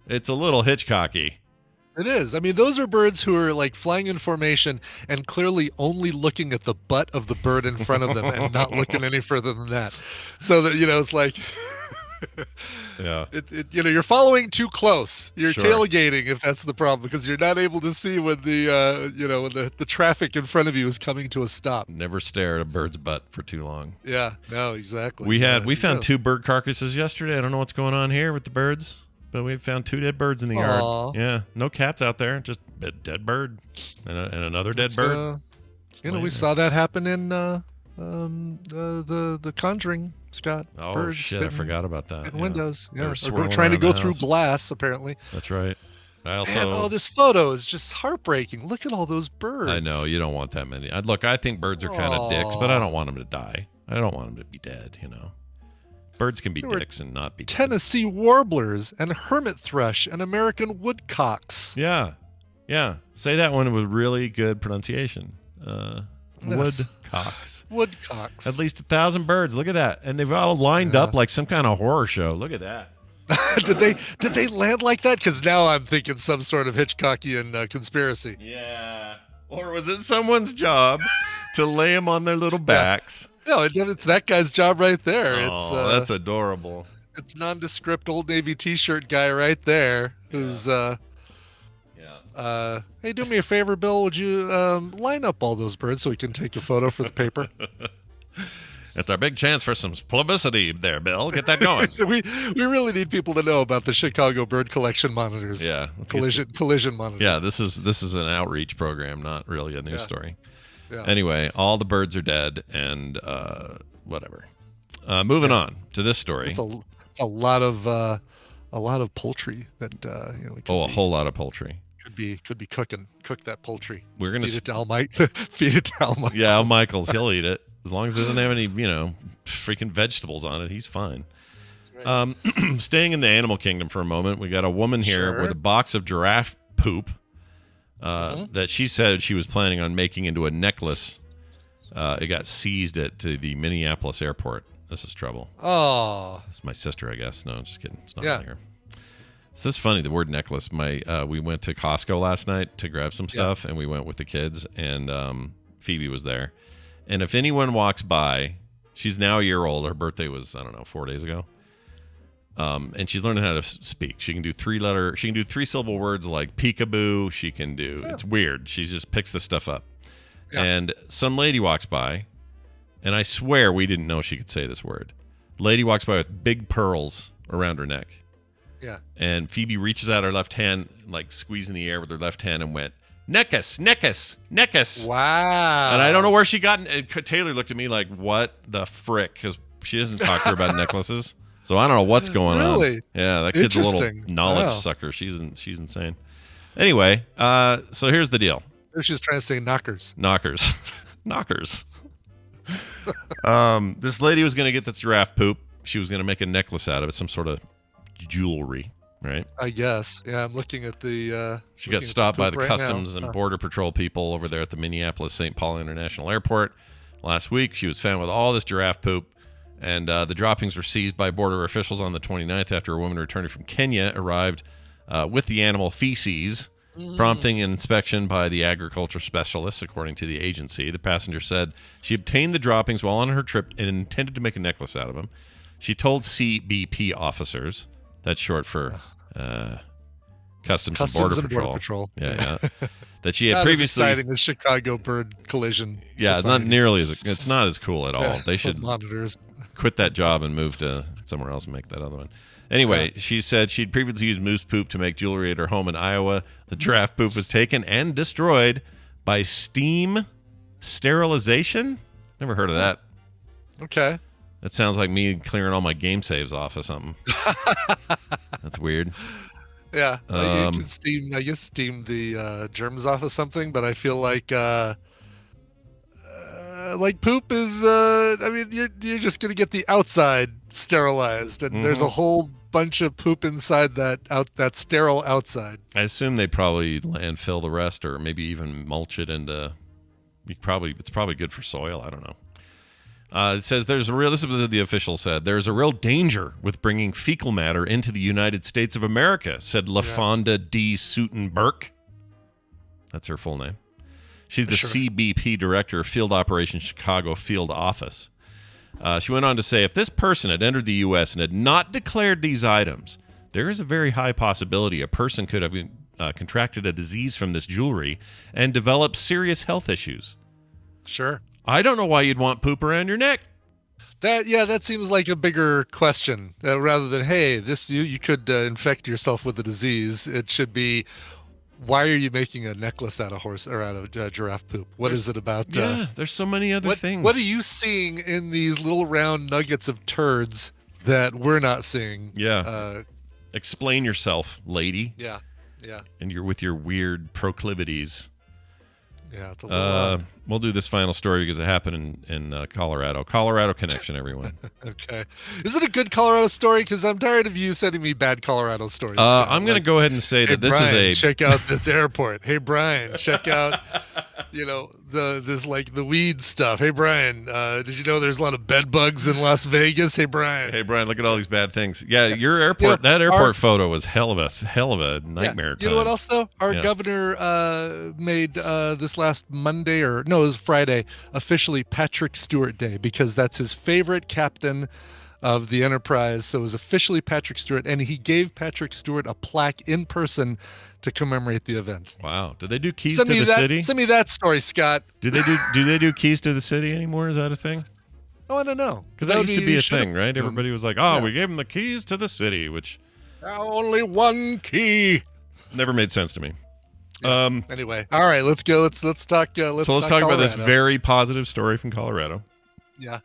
it's a little Hitchcocky. It is. I mean, those are birds who are like flying in formation and clearly only looking at the butt of the bird in front of them and not looking any further than that. So that, it's like, yeah, you're following too close. You're Sure. tailgating if that's the problem, because you're not able to see when the traffic in front of you is coming to a stop. Never stare at a bird's butt for too long. Yeah, no, exactly. We found 2 bird carcasses yesterday. I don't know what's going on here with the birds, but we found 2 dead birds in the yard. Yeah, no cats out there, just a dead bird and another dead bird. We saw that happen in the Conjuring, Scott. Oh Birds shit! I forgot about that. In windows, They were Or swirling trying to around go the through house. glass. Apparently, That's right. I also. Man, this photo is just heartbreaking. Look at all those birds. I know you don't want that many. Look, I think birds are kind of dicks, but I don't want them to die. I don't want them to be dead. Birds can be There were dicks and not be. Tennessee warblers and hermit thrush and American woodcocks. Yeah. Say that one with really good pronunciation. Yes. Woodcocks. Woodcocks. At least 1,000 birds. Look at that, and they've all lined up like some kind of horror show. Look at that. Did they land like that? Because now I'm thinking some sort of Hitchcockian conspiracy. Yeah. Or was it someone's job to lay them on their little backs? No, it's that guy's job right there. Oh, that's adorable. It's nondescript Old Navy T-shirt guy right there, who's hey, do me a favor, Bill. Would you line up all those birds so we can take a photo for the paper? It's our big chance for some publicity there, Bill. Get that going. So we really need people to know about the Chicago bird collection monitors. Yeah, collision monitors. Yeah, this is an outreach program, not really a news story. Yeah. Anyway, all the birds are dead, and whatever. Moving on to this story. It's a lot of poultry that we a whole lot of poultry. Could be cooking. Cook that poultry. We're gonna feed it to Al Michaels. Feed it to Al Michaels. Yeah, Al Michaels, he'll eat it as long as it doesn't have any freaking vegetables on it. He's fine. Right. Staying in the animal kingdom for a moment, we got a woman here with a box of giraffe poop that she said she was planning on making into a necklace. It got seized at the Minneapolis airport. This is trouble. Oh, it's my sister, I guess. No, just kidding. It's not here. This is funny, the word necklace. We went to Costco last night to grab some stuff, and we went with the kids, and Phoebe was there. And if anyone walks by, she's now a year old. Her birthday was, 4 days ago. And she's learning how to speak. She can do 3-syllable words like peekaboo. She can do, it's weird. She just picks this stuff up. Yeah. And some lady walks by, and I swear we didn't know she could say this word. Lady walks by with big pearls around her neck. Yeah. And Phoebe reaches out her left hand, like squeezing the air with her left hand, and went, neckus, neckus, neckus. Wow. And I don't know where she got it. Taylor looked at me like, what the frick? Because she doesn't talk to her about necklaces. So I don't know what's going on. Yeah, that kid's a little knowledge sucker. She's insane. Anyway, so here's the deal. She's trying to say knockers. Knockers. This lady was going to get this giraffe poop. She was going to make a necklace out of it, some sort of jewelry, right? I guess. Yeah, I'm looking at the... she got stopped by the Customs and Border Patrol people over there at the Minneapolis-St. Paul International Airport last week. She was found with all this giraffe poop, and the droppings were seized by border officials on the 29th after a woman returning from Kenya arrived with the animal feces, prompting an inspection by the agriculture specialists, according to the agency. The passenger said she obtained the droppings while on her trip and intended to make a necklace out of them. She told CBP officers, that's short for Customs and Border Patrol. Yeah. That she had previously. As exciting as Chicago bird collision. Yeah, society. It's not as cool at all. They should monitors. Quit that job and move to somewhere else and make that other one. Anyway, she said she'd previously used moose poop to make jewelry at her home in Iowa. The giraffe poop was taken and destroyed by steam sterilization. Never heard of that. Okay. That sounds like me clearing all my game saves off or something. That's weird. Yeah, you can steam the germs off of something, but I feel like poop is. You're just gonna get the outside sterilized, and there's a whole bunch of poop inside that sterile outside. I assume they probably landfill the rest, or maybe even mulch it into. It's probably good for soil. I don't know. It says this is what the official said, there's a real danger with bringing fecal matter into the United States of America, said LaFonda D. Sutton-Burke. That's her full name. She's the CBP director of Field Operations Chicago Field Office. She went on to say, if this person had entered the U.S. and had not declared these items, there is a very high possibility a person could have contracted a disease from this jewelry and developed serious health issues. Sure. I don't know why you'd want poop around your neck. That seems like a bigger question rather than, hey, this you could infect yourself with a disease. It should be, why are you making a necklace out of horse or out of giraffe poop? What is it about? There's so many other things. What are you seeing in these little round nuggets of turds that we're not seeing? Yeah. Explain yourself, lady. Yeah. And you're with your weird proclivities. Yeah, it's a little we'll do this final story because it happened in Colorado. Colorado connection, everyone. Okay. Is it a good Colorado story? Because I'm tired of you sending me bad Colorado stories. I'm going to go ahead and say that this Brian, is a... check out this airport. Hey, Brian, check out, the weed stuff. Hey, Brian, did you know there's a lot of bed bugs in Las Vegas? Hey, Brian. Hey, Brian, look at all these bad things. Yeah, your airport, that airport photo was hell of a nightmare. You know what else, though? Our governor made this last Monday, it was Friday, officially Patrick Stewart Day, because that's his favorite captain of the Enterprise. So it was officially Patrick Stewart, and he gave Patrick Stewart a plaque in person to commemorate the event. Wow. Did they do Keys to the City? Send me that story, Scott. Do they do Keys to the City anymore? Is that a thing? Oh, I don't know. Because that used to be a thing, right? Everybody was like, we gave him the keys to the city, which... Only one key. Never made sense to me. Anyway, all right, let's go. Let's talk. Let's talk about this very positive story from Colorado. Yeah.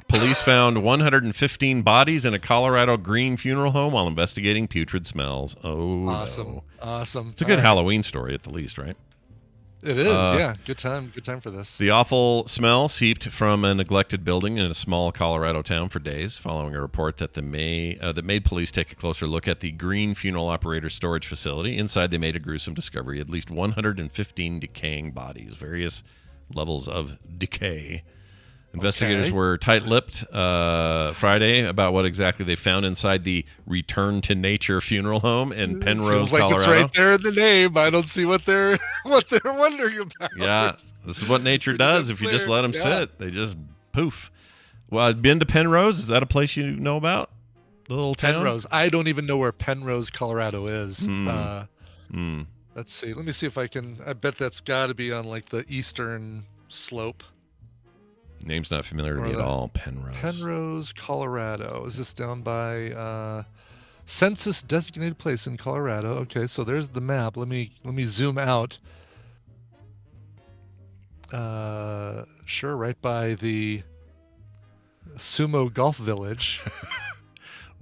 Police found 115 bodies in a Colorado green funeral home while investigating putrid smells. Oh, awesome! It's a good Halloween story at the least, right? It is. Yeah, good time for this. The awful smell seeped from a neglected building in a small Colorado town for days, following a report that that made police take a closer look at the green funeral operator's storage facility. Inside, they made a gruesome discovery: at least 115 decaying bodies, various levels of decay. Investigators were tight-lipped Friday about what exactly they found inside the Return to Nature funeral home in Penrose, Colorado. It's right there in the name. I don't see what they're wondering about. Yeah, this is what nature does. If you just let them sit, they just poof. Well, I've been to Penrose. Is that a place you know about? The little town? Penrose. I don't even know where Penrose, Colorado is. Let's see. Let me see if I can. I bet that's got to be on like the eastern slope. Name's not familiar to me at all. Penrose, Colorado. Is this down by census designated place in Colorado? Okay, so there's the map. Let me zoom out. Sure, right by the Sumo Golf Village.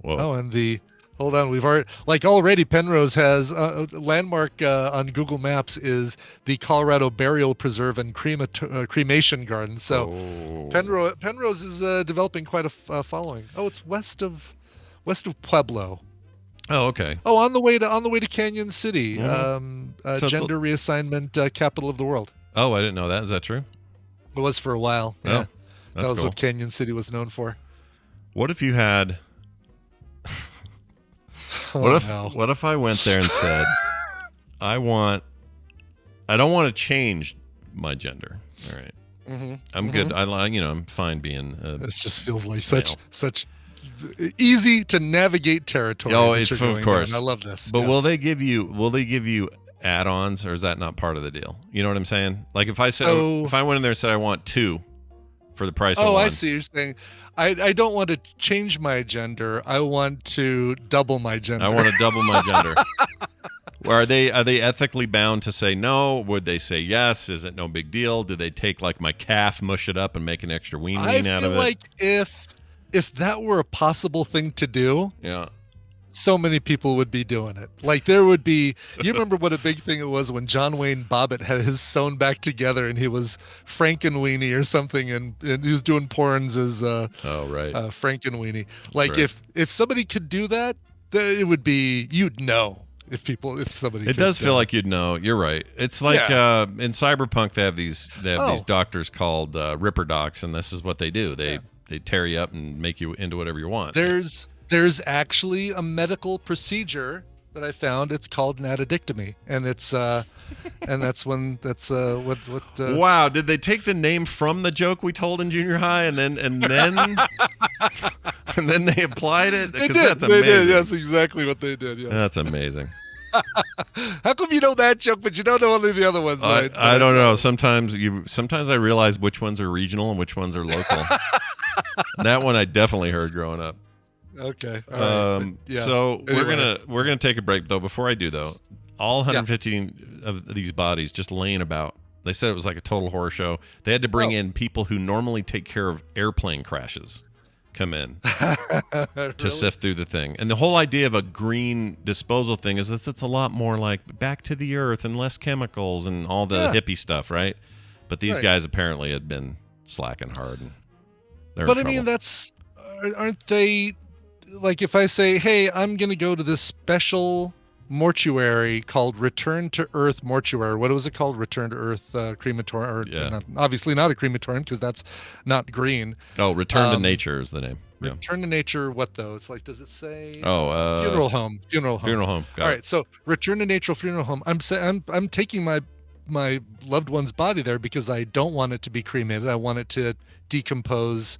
Whoa. Oh, and hold on, we've already Penrose has a landmark on Google Maps is the Colorado Burial Preserve and Cremation Garden. So Penrose is developing quite a following. Oh, it's west of Pueblo. Oh, okay. Oh, on the way to Canyon City, So gender reassignment capital of the world. Oh, I didn't know that. Is that true? It was for a while. Yeah, that's that was cool. what Canyon City was known for. What if you had? What if I went there and said, I don't want to change my gender. All right. I'm good. I'm fine being. This just feels like such easy to navigate territory. Oh, it's of course. I love this. But will they give you add-ons, or is that not part of the deal? You know what I'm saying? Like if I went in there and said I want 2 for the price of 1. Oh, I see. You're saying I don't want to change my gender. I want to double my gender. I want to double my gender. Are they ethically bound to say no? Would they say yes? Is it no big deal? Do they take like my calf, mush it up, and make an extra ween out of it? I feel like if that were a possible thing to do, so many people would be doing it. Like there would be, you remember what a big thing it was when John Wayne Bobbitt had his sewn back together and he was Frankenweenie or something, and he was doing porns as Frankenweenie. Like if somebody could do that, it would be, you'd know. if somebody. It does feel like you'd know. You're right. It's like in Cyberpunk they have these doctors called Ripper Docs, and this is what they do. They tear you up and make you into whatever you want. There's actually a medical procedure that I found. It's called an addictomy, and it's and that's what. Wow! Did they take the name from the joke we told in junior high, and then and then they applied it? They did. That's amazing. They did. Yes, exactly what they did. Yes. That's amazing. How come you know that joke, but you don't know any of the other ones? I don't know. Sometimes I realize which ones are regional and which ones are local. That one I definitely heard growing up. Okay. All right. So Anyway. we're gonna take a break though. Before I do though, all 115 of these bodies just laying about. They said it was like a total horror show. They had to bring in people who normally take care of airplane crashes, come in to sift through the thing. And the whole idea of a green disposal thing is that it's a lot more like back to the earth and less chemicals and all the hippie stuff, right? But these guys apparently had been slacking hard. And they're in trouble. I mean, aren't they, like, if I say, hey, I'm going to go to this special mortuary called Return to Earth Mortuary. What was it called? Return to Earth Crematorium. Obviously not a crematorium because that's not green. Oh, Return to Nature is the name. Yeah. Return to Nature. What though? It's like, does it say? Funeral home. Funeral home. Got All it. right. So Return to Nature Funeral Home. I'm taking my loved one's body there because I don't want it to be cremated. I want it to decompose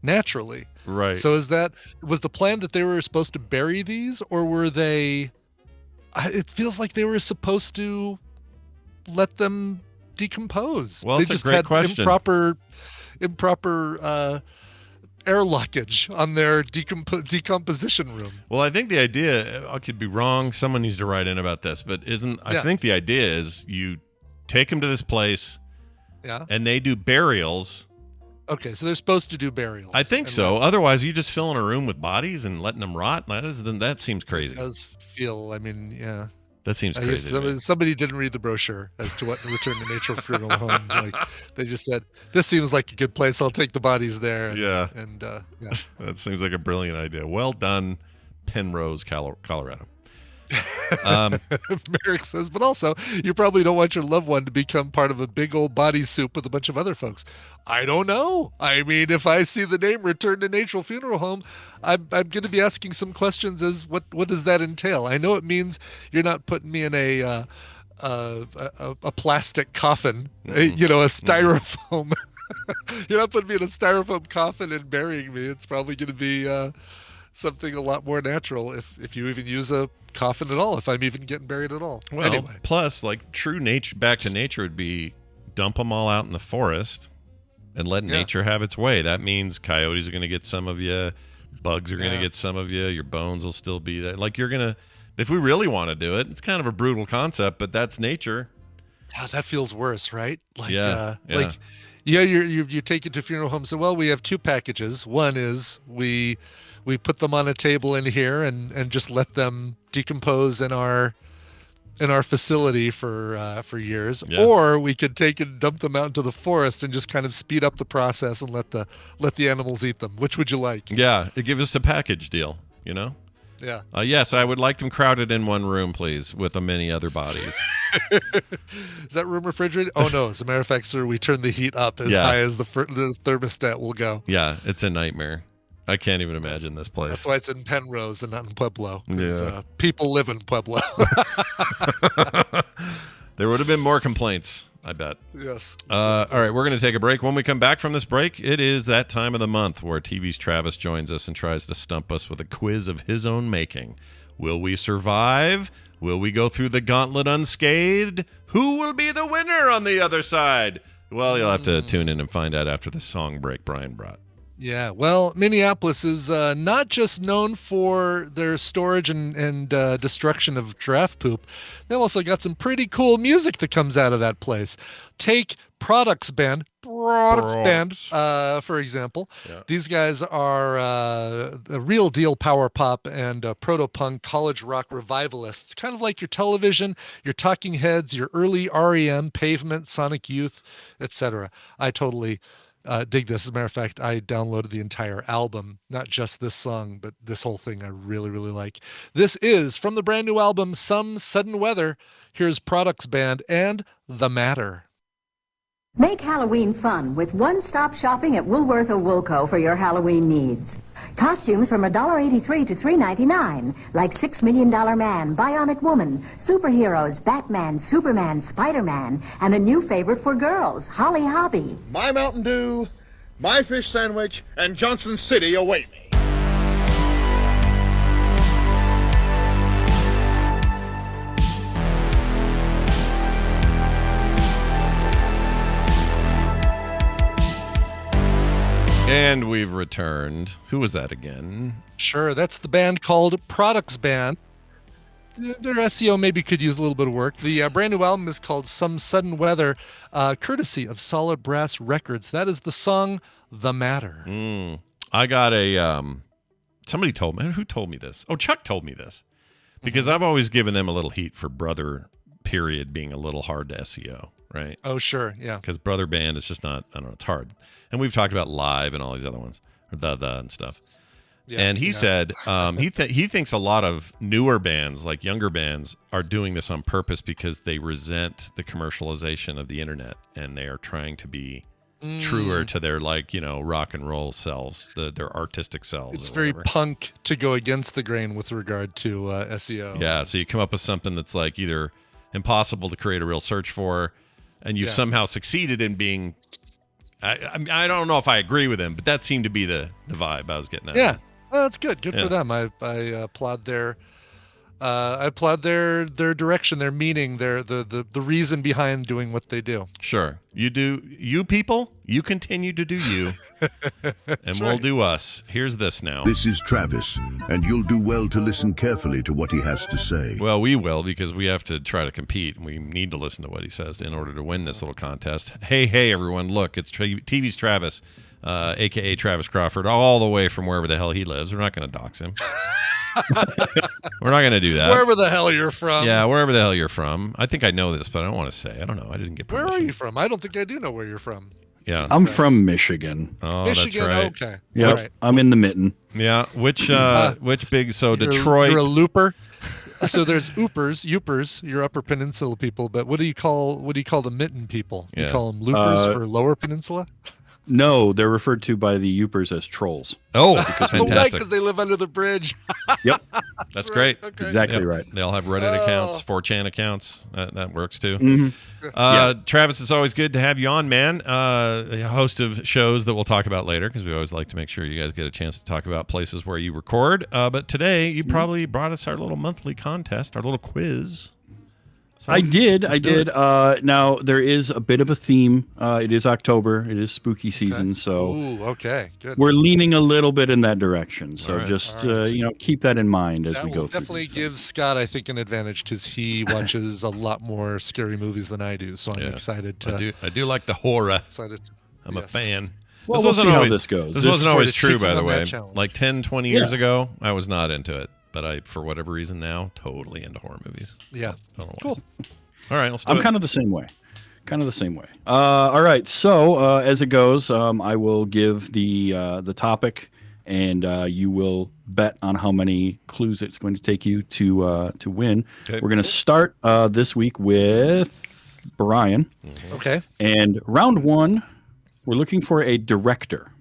naturally. Right. So was the plan that they were supposed to bury these, or were they? It feels like they were supposed to let them decompose. Well, they it's just a great had question. improper air lockage on their decomposition room. Well, I think the idea, I could be wrong. Someone needs to write in about this, but I think the idea is you take them to this place, and they do burials. Okay, so they're supposed to do burials. I think so. Otherwise, you just filling a room with bodies and letting them rot. That seems crazy. It does feel. I mean, yeah. That seems crazy. Somebody didn't read the brochure as to what Return to Nature Funeral Home. Like, they just said, "This seems like a good place. I'll take the bodies there." And, That seems like a brilliant idea. Well done, Penrose, Colorado. Merrick says, but also, you probably don't want your loved one to become part of a big old body soup with a bunch of other folks. I don't know. I mean, if I see the name Return to Nature Funeral Home, I'm going to be asking some questions as what does that entail? I know it means you're not putting me in a plastic coffin, a styrofoam. You're not putting me in a styrofoam coffin and burying me. It's probably going to be something a lot more natural if you even use a coffin at all, if I'm even getting buried at all. Well, anyway. Plus, like, true nature, back to nature would be dump them all out in the forest and let nature have its way. That means coyotes are going to get some of you, bugs are going to get some of you, your bones will still be there. Like, you're going to, if we really want to do it, it's kind of a brutal concept, but that's nature. God, that feels worse, right? Like, you you take it to funeral homes and, well, we have two packages. One is we put them on a table in here and just let them decompose in our facility for years, or we could take and dump them out into the forest and just kind of speed up the process and let the animals eat them. Which would you like? Yeah, it gives us a package deal, you know? Yeah. Yes, I would like them crowded in one room, please, with many other bodies. Is that room refrigerated? Oh no! As a matter of fact, sir, we turn the heat up as high as the thermostat will go. Yeah, it's a nightmare. I can't even imagine this place. That's why it's in Penrose and not in Pueblo. Yeah. People live in Pueblo. There would have been more complaints, I bet. Yes. All right, we're going to take a break. When we come back from this break, it is that time of the month where TV's Travis joins us and tries to stump us with a quiz of his own making. Will we survive? Will we go through the gauntlet unscathed? Who will be the winner on the other side? Well, you'll have to tune in and find out after the song break Brian brought. Yeah, well, Minneapolis is not just known for their storage and destruction of giraffe poop. They've also got some pretty cool music that comes out of that place. Take Products Band, for example. Yeah. These guys are a real deal power pop and proto-punk college rock revivalists, kind of like your Television, your Talking Heads, your early REM, Pavement, Sonic Youth, etc. I totally dig this. As a matter of fact, I downloaded the entire album, not just this song, but this whole thing I really, really like. This is from the brand new album, Some Sudden Weather. Here's Products Band and The Matter. Make Halloween fun with one-stop shopping at Woolworth or Woolco for your Halloween needs. Costumes from $1.83 to $3.99, like $6 Million Man, Bionic Woman, superheroes, Batman, Superman, Spider-Man, and a new favorite for girls, Holly Hobby. My Mountain Dew, my fish sandwich, and Johnson City await me. And we've returned. Who was that again? Sure, that's the band called Products Band. Their SEO maybe could use a little bit of work. The brand new album is called Some Sudden Weather, courtesy of Solid Brass Records. That is the song The Matter. I got a somebody told me. Who told me this? Oh, Chuck told me this. Because I've always given them a little heat for Brother period being a little hard to SEO, right? Oh, sure, yeah. Because Brother Band is just not, I don't know, it's hard. And we've talked about Live and all these other ones, or the and stuff. Yeah, and he said he thinks a lot of newer bands, like younger bands, are doing this on purpose because they resent the commercialization of the internet and they are trying to be truer to their, like, you know, rock and roll selves, their artistic selves. It's very punk to go against the grain with regard to SEO. Yeah, so you come up with something that's like either impossible to create a real search for, and you've somehow succeeded in being. I don't know if I agree with him, but that seemed to be the vibe I was getting at. Yeah, well, that's good. Good for them. I applaud their direction, their meaning, the reason behind doing what they do. Sure, you do. You people, you continue to do you, and we'll do us. Here's this now. This is Travis, and you'll do well to listen carefully to what he has to say. Well, we will, because we have to try to compete, and we need to listen to what he says in order to win this little contest. Hey, everyone, look, it's TV's Travis, a.k.a. Travis Crawford, all the way from wherever the hell he lives. We're not going to dox him. We're not going to do that. Wherever the hell you're from. Yeah, wherever the hell you're from. I think I know this, but I don't want to say. I don't know. I didn't get permission. Where are you from? I don't think I do know where you're from. Yeah, I'm from Michigan. Oh, Michigan, that's right. Okay. Yeah, right. I'm in the mitten. Yeah, which big? So Detroit. You're a looper. So there's Yoopers, your Upper Peninsula people. But what do you call the Mitten people? You call them loopers for Lower Peninsula? No, they're referred to by the Yoopers as trolls. Oh, fantastic! Right, because they live under the bridge. Yep, that's great. Okay. Exactly right. They all have Reddit accounts, 4chan accounts. That works too. Mm-hmm. Travis, it's always good to have you on, man. A host of shows that we'll talk about later, because we always like to make sure you guys get a chance to talk about places where you record. But today, you probably brought us our little monthly contest, our little quiz. So I did. Now, there is a bit of a theme. It is October. It is spooky season. So okay, good. We're leaning a little bit in that direction. So right. just, keep that in mind as we go through. Definitely gives Scott, I think, an advantage because he watches a lot more scary movies than I do. So I'm excited to. I do like the horror. Excited. I'm a fan. Well, we'll see how this goes. This wasn't always true, by the way. challenge. Like 10, 20 years ago, I was not into it. But I, for whatever reason now, totally into horror movies. Yeah. Don't know why. Cool. All right, let's do I'm it. kind of the same way. All right. So as it goes, I will give the topic, and you will bet on how many clues it's going to take you to win. Okay. We're going to start this week with Brian. Okay. And round one, we're looking for a director.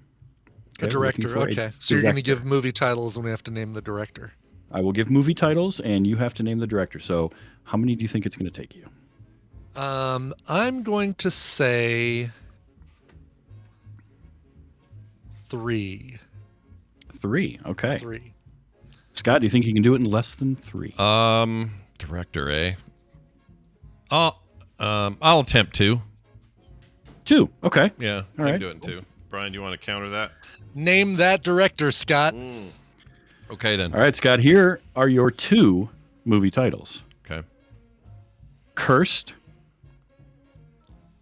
A director. Okay. So you're going to give movie titles, and we have to name the director. I will give movie titles, and you have to name the director. So how many do you think it's going to take you? I'm going to say 3. 3. Okay. 3. Scott, do you think you can do it in less than 3? Director, eh? I'll attempt 2. 2. Okay. Yeah. All right. Do it in 2. Brian, do you want to counter that? Name that director, Scott. Okay, then. All right, Scott, here are your 2 movie titles. Okay. Cursed,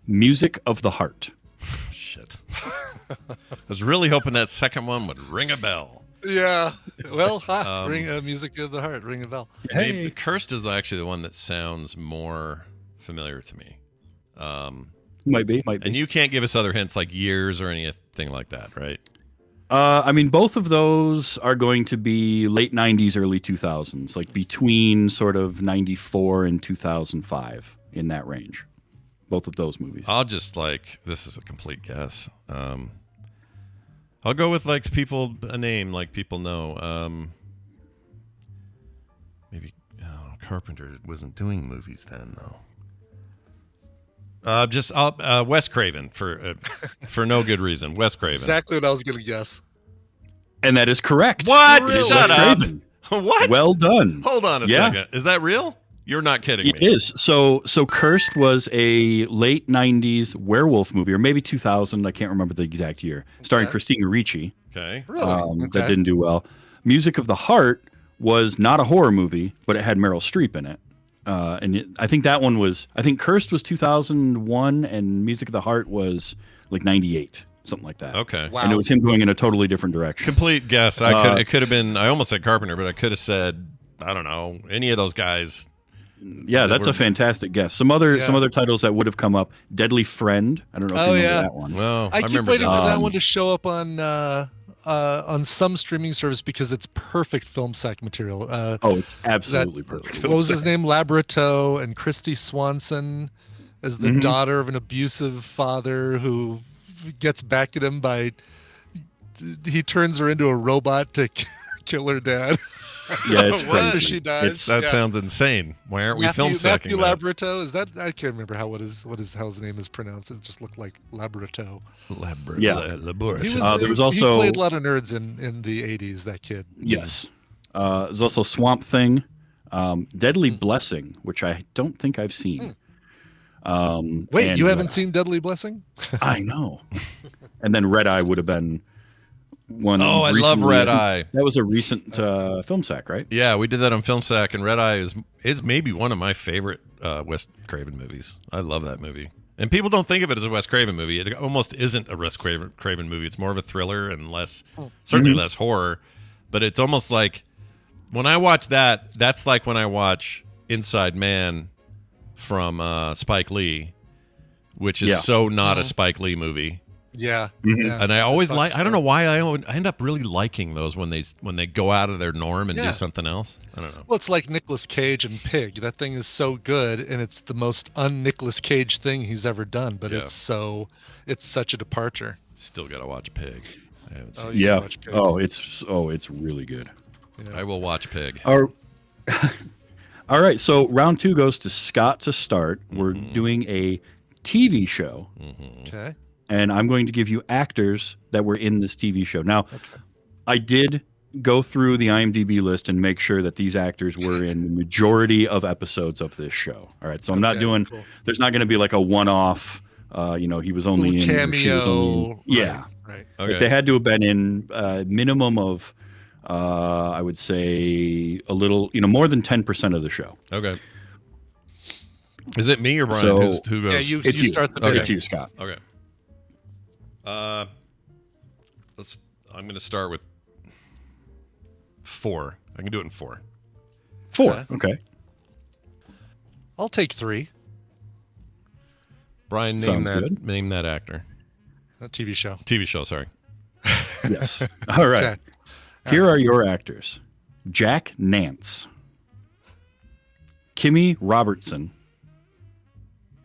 Music of the Heart. Shit. I was really hoping that second one would ring a bell. Yeah. Well, ring Music of the Heart, ring a bell. Hey. Cursed is actually the one that sounds more familiar to me. Might be. And you can't give us other hints like years or anything like that, right? I mean, both of those are going to be late 90s, early 2000s, like between sort of 94 and 2005, in that range. Both of those movies. I'll just this is a complete guess. I'll go with a name like people know. Maybe Carpenter wasn't doing movies then, though. Wes Craven for no good reason. Wes Craven. Exactly what I was going to guess. And that is correct. What? Really? Shut up. What? Well done. Hold on a second. Is that real? You're not kidding me. It is. So Cursed was a late 90s werewolf movie, or maybe 2000. I can't remember the exact year. Starring Christina Ricci. Okay. Really? That didn't do well. Music of the Heart was not a horror movie, but it had Meryl Streep in it. I think that one was. I think Cursed was 2001, and Music of the Heart was like 98, something like that. Okay. Wow. And it was him going in a totally different direction. Complete guess. It could have been. I almost said Carpenter, but I could have said I don't know any of those guys. Yeah, that's a fantastic guess. Some other titles that would have come up. Deadly Friend. I don't know if you remember that one. Well, I keep waiting for that one to show up on some streaming service because it's perfect film sack material. It's absolutely perfect. What was his name? Labrato and Christy Swanson as the daughter of an abusive father who gets back at him by he turns her into a robot to kill her dad. Yeah, it's crazy. She dies. That sounds insane. Why aren't we film sacking Matthew that? Labrato, is that? I can't remember how his name is pronounced. It just looked like Labrato. Labrato. There was also he played a lot of nerds in the 80s. That kid. Yes. There's also Swamp Thing, Deadly Blessing, which I don't think I've seen. Wait, you haven't seen Deadly Blessing? I know. And then Red Eye would have been one. Oh, I love Red Eye. That was a recent film sack, right? Yeah, we did that on Film Sack, and Red Eye is maybe one of my favorite Wes Craven movies. I love that movie. And people don't think of it as a Wes Craven movie. It almost isn't a Wes Craven movie. It's more of a thriller and certainly less horror. But it's almost like when I watch that, that's like when I watch Inside Man from Spike Lee, which is so not a Spike Lee movie. Yeah. And I always I don't know why I end up really liking those when they go out of their norm and do something else. I don't know. Well, it's like Nicolas Cage and Pig. That thing is so good, and it's the most un-Nicolas Cage thing he's ever done. But it's such a departure. Still gotta watch Pig. I haven't seen Watch Pig. It's really good. Yeah. I will watch Pig. All right, so round 2 goes to Scott to start. We're doing a TV show. Okay. And I'm going to give you actors that were in this TV show. Now, I did go through the IMDb list and make sure that these actors were in the majority of episodes of this show. All right, so I'm not doing. Cool. There's not going to be like a one-off. He was only in cameo. She was only in, yeah, right. Okay. They had to have been in minimum of, I would say, a little, more than 10% of the show. Okay. Is it me or Brian? So, who goes? Yeah, you start the bidding. It's you, Scott. Okay. I'm going to start with 4. I can do it in 4. 4. Okay. I'll take 3. Brian, name that actor. A TV show. TV show, sorry. Yes. All right. Okay. Here are your actors. Jack Nance, Kimmy Robertson,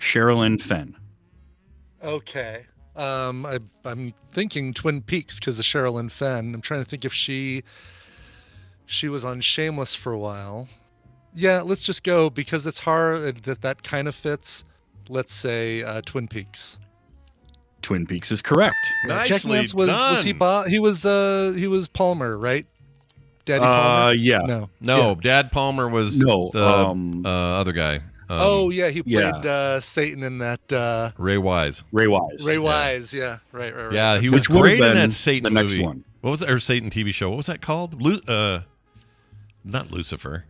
Sherilyn Fenn. Okay. I'm thinking Twin Peaks because of Sherilyn Fenn. I'm trying to think if she was on Shameless for a while. Yeah, let's just go because it's hard that kind of fits. Let's say Twin Peaks. Twin Peaks is correct. Jack Nance was he was Palmer, right? Daddy Palmer? Yeah. No, Dad Palmer was the other guy. He played Satan in that. Ray Wise. Ray Wise, yeah. Right. Yeah, he was great in that Satan the movie. Next one. What was it? Or Satan TV show? What was that called? Not Lucifer.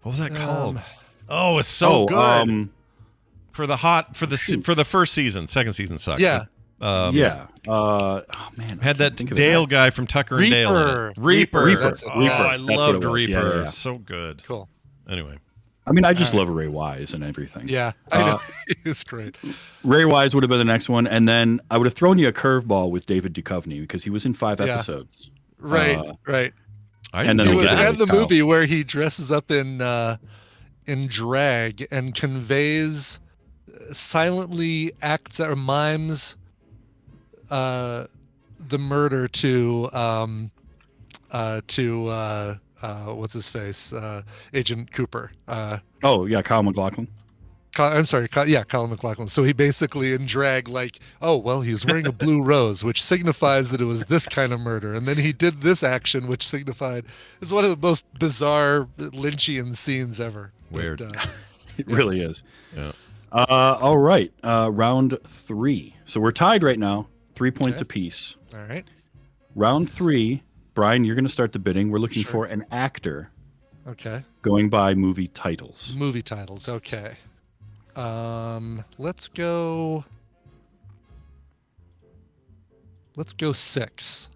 What was that called? It's so good. For the first season, second season sucked. Yeah. Had that Dale guy from Tucker and Dale. Reaper. I loved Reaper. Yeah. So good. Cool. Anyway. I mean, I just All love Ray Wise and everything. Yeah, I know. It's great. Ray Wise would have been the next one, and then I would have thrown you a curveball with David Duchovny because he was in 5 Yeah. episodes. Right, right. And then he was again, in the Kyle. movie where he dresses up in drag and conveys, silently acts or mimes the murder to what's his face, Agent Cooper. Oh yeah, Kyle MacLachlan. I'm sorry, Colin McLaughlin. So he basically in drag, like, oh, well, he was wearing a blue rose, which signifies that it was this kind of murder. And then he did this action, which signified, it's one of the most bizarre Lynchian scenes ever. Weird. But, It really is. Yeah. All right, round 3. So we're tied right now, 3 points apiece. all right. Round 3, Brian, you're going to start the bidding. We're looking Sure. for an actor Okay. going by movie titles. Movie titles. Okay. Let's go 6.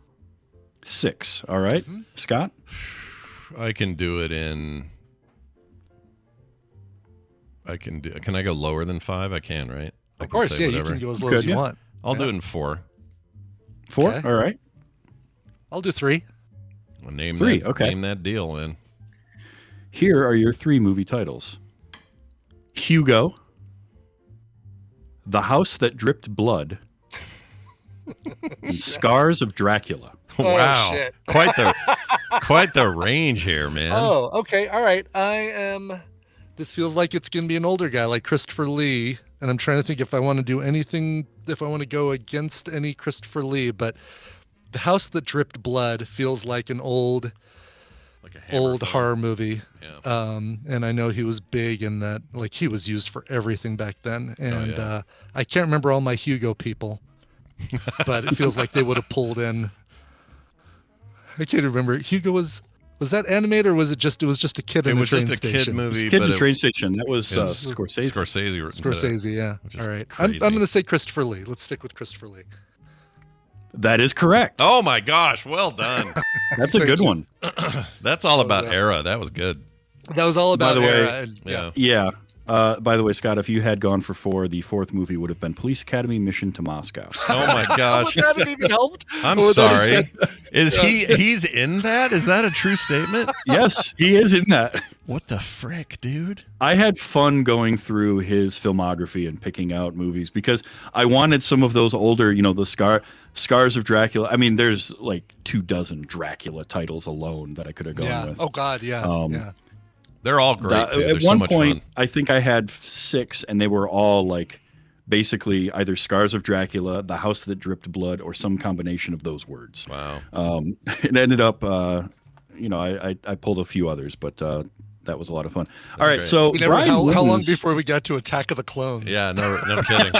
6. All right. Mm-hmm. Scott? I can do it in. Can I go lower than 5? I can, right? I Of can course, say yeah, you whatever. can go as low as you want. I'll do Yeah. it in 4. 4? Okay. All right. I'll do 3. I'll name 3, that, okay. Name that deal, then. Here are your 3 movie titles. Hugo, The House That Dripped Blood, and Scars of Dracula. Wow, shit. quite the range here, man. Oh, okay. All right. This feels like it's going to be an older guy like Christopher Lee. And I'm trying to think if I want to do anything, if I want to go against any Christopher Lee. But The House That Dripped Blood feels like an old horror movie. Yeah. And I know he was big in that, like he was used for everything back then. And yeah. I can't remember all my Hugo people, but it feels like they would have pulled in. I can't remember. Hugo was that animated or was it just a kid in a train station? It was just a kid movie. Kid in but the it- train station. That was Scorsese. Scorsese, yeah. which is All right. I'm crazy. going to say Christopher Lee. Let's stick with Christopher Lee. That is correct. Oh my gosh, well done. That's a good one. That's all about era. That was good. That was all about By the way, era. And, Yeah. Yeah. By the way, Scott, if you had gone for 4, the 4th movie would have been Police Academy Mission to Moscow. Oh my gosh. Would that have even helped? I'm Or that he sorry. said- Is he's in that? Is that a true statement? Yes, he is in that. What the frick, dude? I had fun going through his filmography and picking out movies because I wanted some of those older, the Scars of Dracula. I mean, there's like 24 Dracula titles alone that I could have gone with. Oh God, yeah. Yeah. They're all great, too. They're At so one much point, fun. I think I had 6, and they were all like basically either Scars of Dracula, The House That Dripped Blood, or some combination of those words. Wow. It ended up, I pulled a few others, but that was a lot of fun. All right, great. so We never, Brian how long wins. before we got to Attack of the Clones? Yeah, no kidding.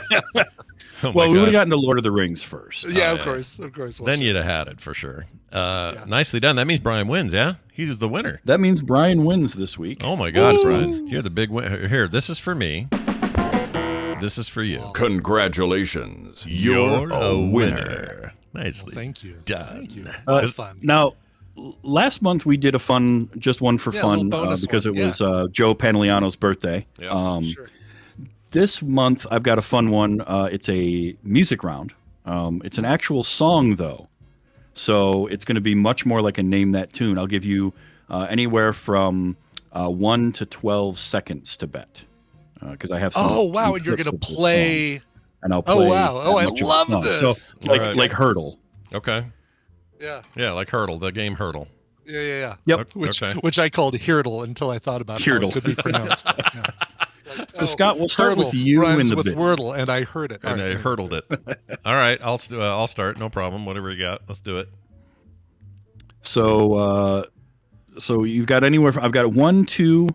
Oh my Well, we would have gosh. gotten to Lord of the Rings first. Yeah, Oh, of yeah. course. Well, Then sure. you'd have had it for sure. Nicely done. That means Brian wins, yeah? He was the winner. That means Brian wins this week. Oh my gosh, Brian. You're the big winner. Here, this is for me. This is for you. Congratulations. You're a winner. Nicely Thank you. done. Thank you. That was fun. Now, last month we did just one for Yeah, a fun little bonus because one, it was Joe Pantoliano's birthday. Yeah. Sure. This month I've got a fun one. It's a music round. It's an actual song though, so it's going to be much more like a name that tune. I'll give you anywhere from 1 to 12 seconds to bet because I have some. Oh wow, some and you're clips gonna of this play. song, and I'll Oh, play. wow. Oh, that I much of the love song. this. So like All right. like Hurdle. Okay. Yeah. Yeah, like Hurdle, the game Hurdle. Yeah. Yep. Which I called Hirdle until I thought about how Hirdle. it could be pronounced. Yeah. So Scott, we'll start Hurdle with you rhymes in the with bit. Wordle, and I heard it. And All I right. hurdled it. All right, I'll start. No problem. Whatever you got, let's do it. So you've got anywhere from, I've got 1, 2,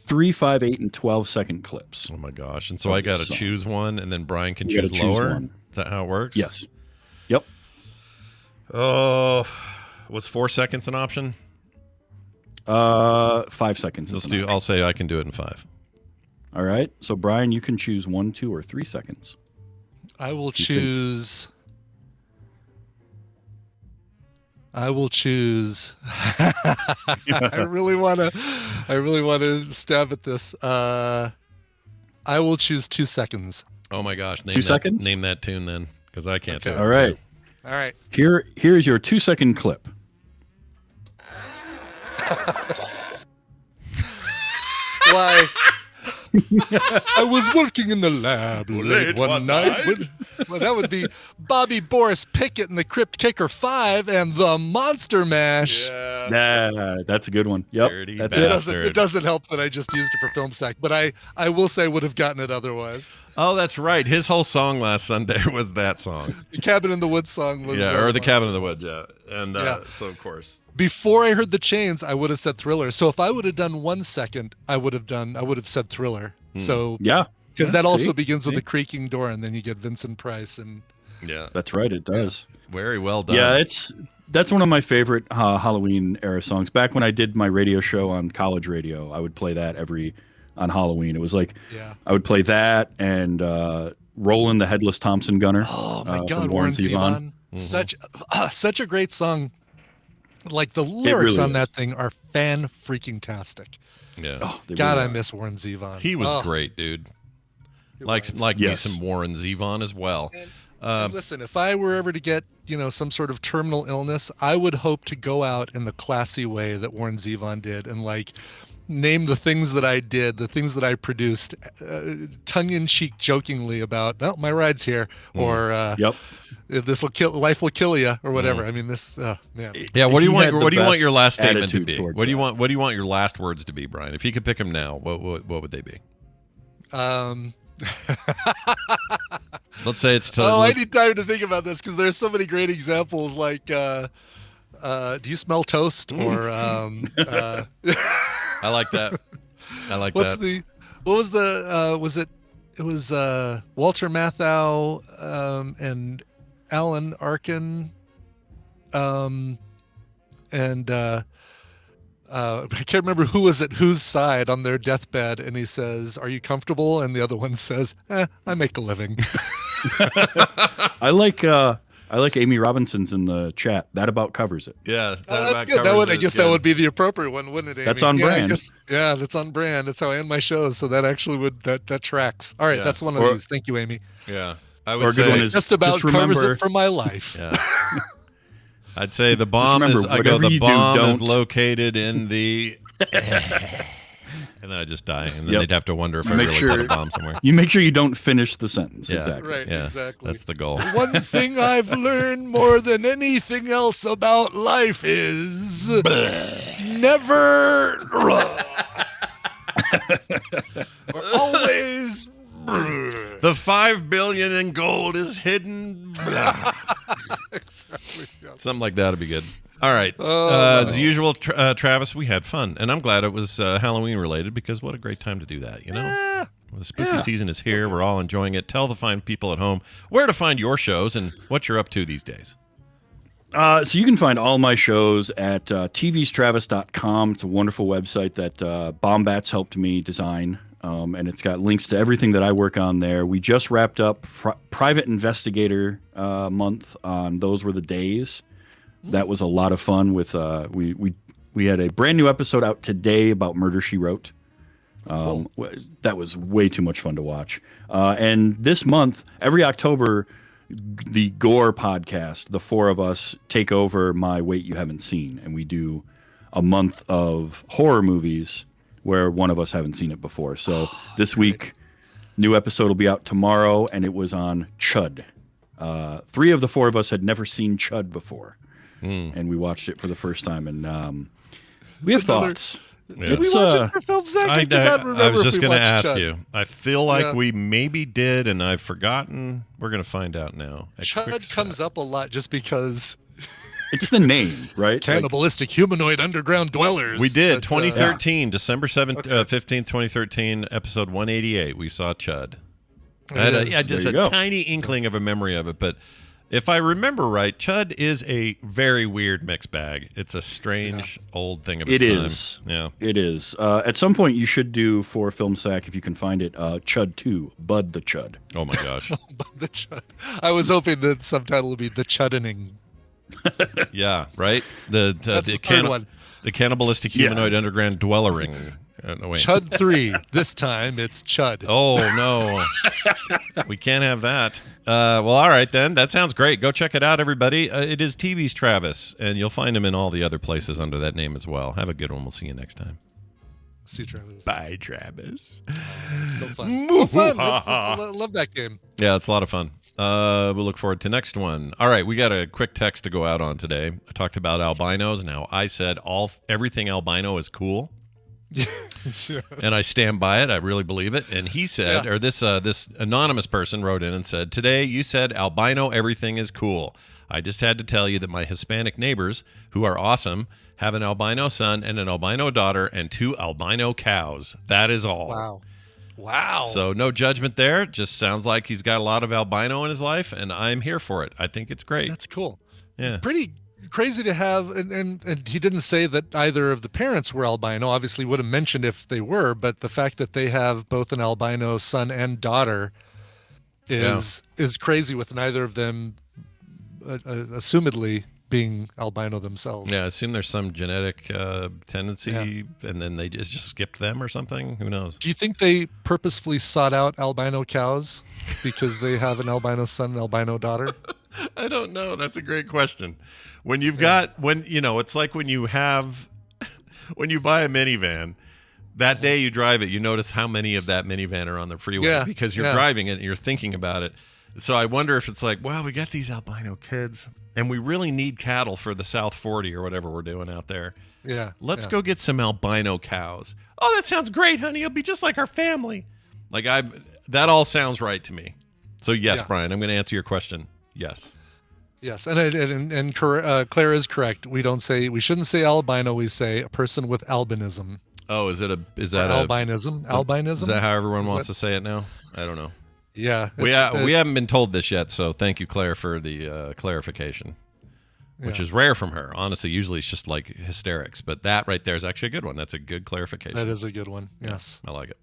3, 5, 8, and 12-second clips. Oh my gosh! And so I got to song. choose one, and then Brian can You gotta choose choose lower. one. Is that how it works? Yes. Yep. Oh, was 4 seconds an option? 5 seconds. Let's is do. enough. I'll say I can do it in 5. All right. So Brian, you can choose 1, 2, or 3 seconds. I will choose. I really want to. I really want to stab at this. I will choose 2 seconds. Oh my gosh! 2 seconds. Name that tune then, because I can't do it. All right. All right. Here's your 2-second clip. Why? I was working in the lab late one night. Well, that would be Bobby Boris Pickett and the Crypt Kicker 5 and the Monster Mash. Yeah, that's a good one. Yep, Dirty that's bastard. It doesn't help that I just used it for Film Sack, but I will say would have gotten it otherwise. Oh, that's right. His whole song last Sunday was that song. The Cabin in the Woods song was or the Cabin in the Woods. Yeah, and so of course. Before I heard the Chains, I would have said Thriller. So if I would have done 1 second, I would have said Thriller. So yeah, because that also begins with a creaking door, and then you get Vincent Price, and that's right. It does. Very well done. Yeah, that's one of my favorite Halloween era songs. Back when I did my radio show on college radio, I would play that on Halloween. It was like I would play that and Roland the Headless Thompson Gunner. Oh my God, Warren Zevon. Such a great song. Like the lyrics on that thing are fan-freaking-tastic. Yeah. Oh, God, I miss Warren Zevon. He was great, dude. Me some Warren Zevon as well. And listen, if I were ever to get, some sort of terminal illness, I would hope to go out in the classy way that Warren Zevon did and name the things that I did, the things that I produced, tongue-in-cheek jokingly about, oh, my ride's here, or life will kill you, or whatever. I mean, this, man. Yeah, what do you want your last statement to be? What do you want your last words to be, Brian? If you could pick them now, what would they be? Let's say it's I need time to think about this because there's so many great examples like do you smell toast? Or I like that. What was Walter Matthau and Alan Arkin and I can't remember who was at whose side on their deathbed, and he says, "Are you comfortable?" And the other one says, "I make a living." I like Amy Robinson's in the chat. That about covers it. Yeah, that's good. I guess that would be the appropriate one, wouldn't it, Amy? That's on brand. That's on brand. That's how I end my shows. So that actually that tracks. All right, that's one of these. Thank you, Amy. Yeah, I would say just about covers it for my life. Yeah. I'd say the bomb is. I go. The bomb is located in the. And then I just die, and then they'd have to wonder if I really put a bomb somewhere. You make sure you don't finish the sentence. Yeah. Exactly. Right. Yeah. Exactly. That's the goal. One thing I've learned more than anything else about life is never or always. The 5 billion in gold is hidden. Exactly. Yeah. Something like that would be good. All right. As usual, Travis, we had fun, and I'm glad it was Halloween related because what a great time to do that. Well, the spooky season is here. We're all enjoying it. Tell the fine people at home where to find your shows and what you're up to these days. So you can find all my shows at tvstravis.com. It's a wonderful website that Bombats helped me design. And it's got links to everything that I work on there. We just wrapped up Private Investigator month on Those Were the Days. That was a lot of fun. With we had a brand new episode out today about Murder, She Wrote. That was way too much fun to watch. And this month, every October, the Gore podcast, the four of us take over my Wait You Haven't Seen, and we do a month of horror movies where one of us haven't seen it before. So this week, new episode will be out tomorrow, and it was on Chud. 3 of the 4 of us had never seen Chud before, and we watched it for the first time, and we have thoughts. Yeah. Did we watch it for Film Sack? I cannot remember. I was just going to ask Chud. you. I feel like we maybe did, and I've forgotten. We're going to find out now. Chud comes up a lot just because... It's the name, right? Cannibalistic humanoid underground dwellers. We did. 2013, December 15th, 2013, episode 188. We saw Chud. I had just a tiny inkling of a memory of it, but if I remember right, Chud is a very weird mixed bag. It's a strange old thing of its time. It is. Yeah. It is. At some point, you should do for Film Sack, if you can find it, Chud 2, Bud the Chud. Oh, my gosh. Bud the Chud. I was hoping the subtitle would be The Chuddening. Yeah, right? The third one. The cannibalistic humanoid underground dwellering. No, wait. Chud 3. This time it's Chud. Oh, no. We can't have that. Well, all right, then. That sounds great. Go check it out, everybody. It is TVs Travis, and you'll find him in all the other places under that name as well. Have a good one. We'll see you next time. See you, Travis. Bye, Travis. So fun. So fun. Love that game. Yeah, it's a lot of fun. We'll look forward to next one. All right, we got a quick text to go out on today. I talked about albinos. Now, I said everything albino is cool. Yes. And I stand by it. I really believe it. And he said, or this anonymous person wrote in and said, today you said albino everything is cool. I just had to tell you that my Hispanic neighbors, who are awesome, have an albino son and an albino daughter and 2 albino cows. That is all. Wow. So no judgment there. Just sounds like he's got a lot of albino in his life, and I'm here for it. I think it's great. That's cool. Yeah. Pretty crazy to have, and he didn't say that either of the parents were albino. Obviously would have mentioned if they were, but the fact that they have both an albino son and daughter is crazy, with neither of them assumedly being albino themselves. Yeah, I assume there's some genetic tendency, and then they just skipped them or something. Who knows? Do you think they purposefully sought out albino cows because they have an albino son and albino daughter? I don't know. That's a great question. When you've got, it's like when you have, when you buy a minivan, that day you drive it, you notice how many of that minivan are on the freeway because you're driving it and you're thinking about it. So I wonder if it's like, well, we got these albino kids and we really need cattle for the South 40 or whatever we're doing out there. Yeah. Let's go get some albino cows. Oh, that sounds great, honey. It'll be just like our family. That all sounds right to me. So yes, Brian, I'm going to answer your question. Yes. Yes, and Claire is correct. We shouldn't say albino. We say a person with albinism. Oh, is that albinism? Albinism? Is that how everyone wants to say it now? I don't know. Yeah, we haven't been told this yet, so thank you, Claire, for the clarification, which is rare from her. Honestly, usually it's just like hysterics, but that right there is actually a good one. That's a good clarification. That is a good one. Yes, I like it.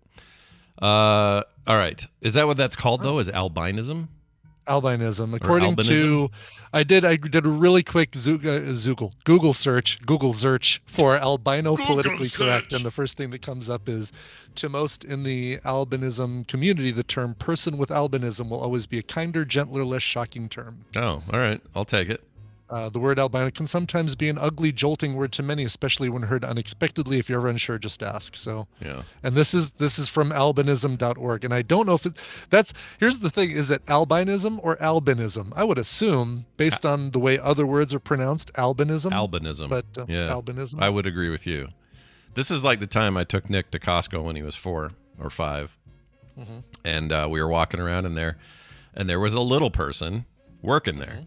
All right, is that what that's called though? Is albinism? Albinism, according to, I did a really quick Google search for albino politically correct, and the first thing that comes up is, to most in the albinism community, the term person with albinism will always be a kinder, gentler, less shocking term. Oh, all right, I'll take it. The word albino can sometimes be an ugly, jolting word to many, especially when heard unexpectedly. If you're ever unsure, just ask. So, yeah. And this is from albinism.org, and I don't know if here's the thing: is it albinism or albinism? I would assume, based on the way other words are pronounced, albinism. Albinism, but yeah, albinism. I would agree with you. This is like the time I took Nick to Costco when he was 4 or 5, and we were walking around in there, and there was a little person working there.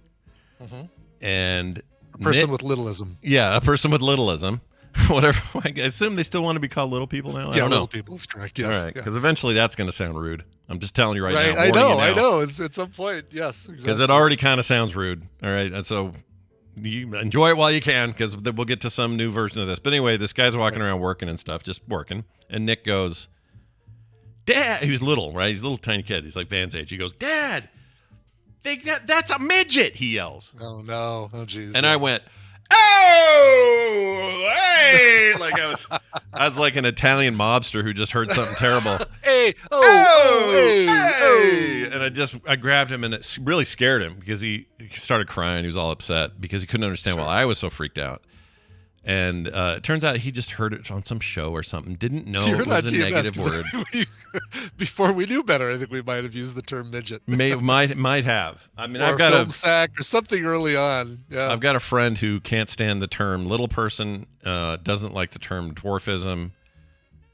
And a person with littleism. Yeah, a person with littleism. Whatever. I assume they still want to be called little people now. I don't know. Little people is correct. Yes. All right, because eventually that's going to sound rude. I'm just telling you right now. I know. It's at some point. Yes, because exactly. it already kind of sounds rude. All right, and so you enjoy it while you can, because we'll get to some new version of this. But anyway, this guy's walking around working and stuff, just working, and Nick goes, "Dad," he was little, right? He's a little tiny kid. He's like Van's age. He goes, "Dad, that's a midget," he yells. Oh no. Oh jeez. And I went, "Oh, hey!" Like I was like an Italian mobster who just heard something terrible. Hey, hey. And I grabbed him, and it really scared him because he started crying. He was all upset because he couldn't understand why I was so freaked out. And it turns out he just heard it on some show or something. Didn't know it was a TMS, negative word. Before we knew better, I think we might have used the term midget. Might have. I mean, or I've got film sack or something early on. Yeah. I've got a friend who can't stand the term little person. Doesn't like the term dwarfism,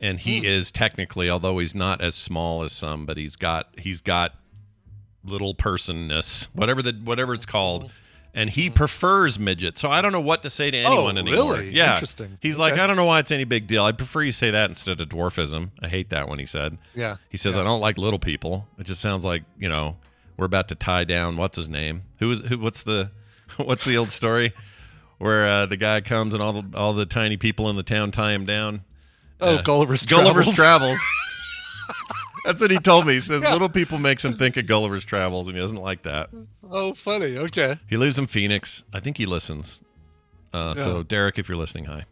and he is technically, although he's not as small as some, but he's got little personness, whatever it's called. And he prefers midget. So I don't know what to say to anyone anymore. Really? Yeah. Interesting. He's like, I don't know why it's any big deal. I prefer you say that instead of dwarfism. I hate that when he said. Yeah. He says, I don't like little people. It just sounds like, we're about to tie down, what's his name? What's the old story where the guy comes and all the tiny people in the town tie him down? Gulliver's Travels. Gulliver's Travels. That's what he told me. He says little people makes him think of Gulliver's Travels, and he doesn't like that. Oh, funny. Okay. He lives in Phoenix. I think he listens. So, Derek, if you're listening, hi.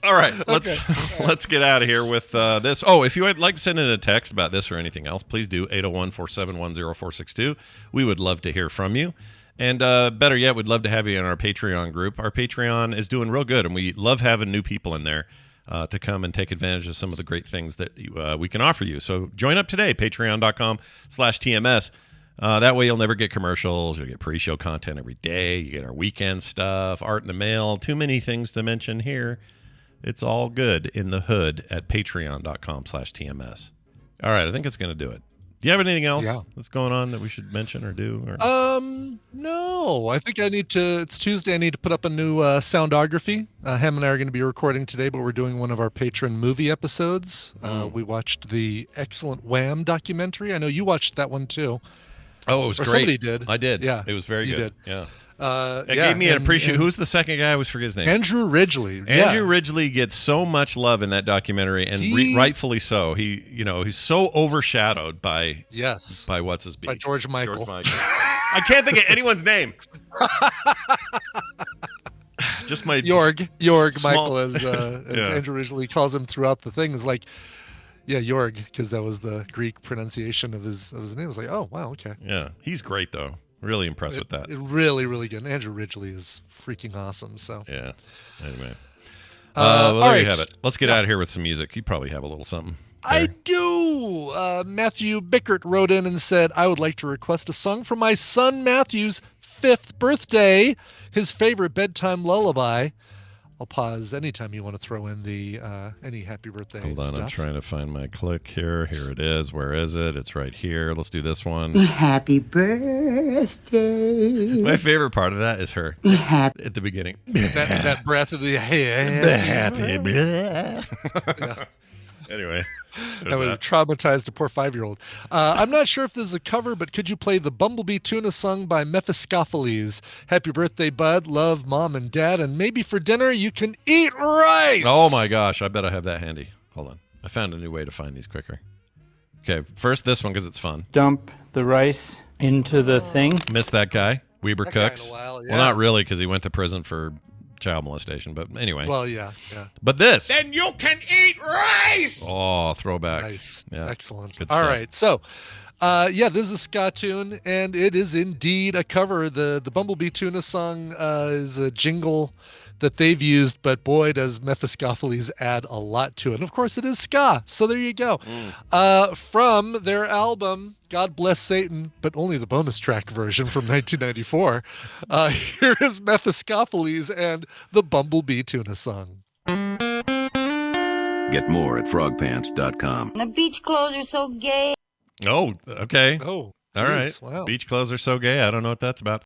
All right, let's get out of here with this. Oh, if you would like to send in a text about this or anything else, please do 801-471-0462. We would love to hear from you. And better yet, we'd love to have you in our Patreon group. Our Patreon is doing real good, and we love having new people in there to come and take advantage of some of the great things that we can offer you. So join up today, patreon.com/TMS. That way you'll never get commercials. You'll get pre-show content every day. You get our weekend stuff, art in the mail. Too many things to mention here. It's all good in the hood at patreon.com/TMS. All right, I think it's going to do it. Do you have anything else that's going on that we should mention or do? Or? No. I think I need to. It's Tuesday. I need to put up a new soundography. Ham and I are going to be recording today, but we're doing one of our patron movie episodes. We watched the excellent Wham documentary. I know you watched that one too. Oh, it was great. Somebody did. I did. Yeah, it was very good. Did. Yeah. It gave me an appreciation. Who's the second guy? I always forget his name. Andrew Ridgeley. Andrew Ridgeley gets so much love in that documentary, and rightfully so. He's so overshadowed by what's his by George Michael. I can't think of anyone's name. Just my Jorg Michael, as Andrew Ridgeley calls him throughout the thing, is like. Yeah, Jorg, because that was the Greek pronunciation of his name. I was like, oh, wow, okay. Yeah, he's great, though. Really impressed with that. Really, really good. And Andrew Ridgeley is freaking awesome. So yeah. Anyway. Well, there you have it. Let's get out of here with some music. You probably have a little something. I do. Matthew Bickert wrote in and said, I would like to request a song for my son Matthew's 5th birthday, his favorite bedtime lullaby. I'll pause anytime you want to throw in the any happy birthday Hold on, stuff. I'm trying to find my click here. Here it is. Where is it? It's right here. Let's do this one. Happy birthday. My favorite part of that is her at the beginning. That breath of the happy breath. Yeah. Anyway, that would have traumatized a poor 5-year-old. I'm not sure if this is a cover, but could you play the Bumblebee Tuna song by Mephistopheles? Happy birthday, bud. Love, Mom and Dad. And maybe for dinner, you can eat rice. Oh, my gosh. I bet I have that handy. Hold on. I found a new way to find these quicker. Okay, first this one because it's fun. Dump the rice into the thing. Missed that guy. Weber Cooks. Well, not really because he went to prison for child molestation, but anyway. Well, yeah. But this. Then you can eat rice! Oh, throwback. Nice. Yeah. Excellent. Good All stuff. right. So, this is a ska tune, and it is indeed a cover. The Bumblebee Tuna song is a jingle that they've used, but boy, does Mephistopheles add a lot to it. And of course, it is ska. So there you go. From their album, God Bless Satan, but only the bonus track version from 1994. Here is Mephistopheles and the Bumblebee Tuna song. Get more at frogpants.com. The beach clothes are so gay. Oh, okay. Oh, all right. Wow. Beach clothes are so gay. I don't know what that's about.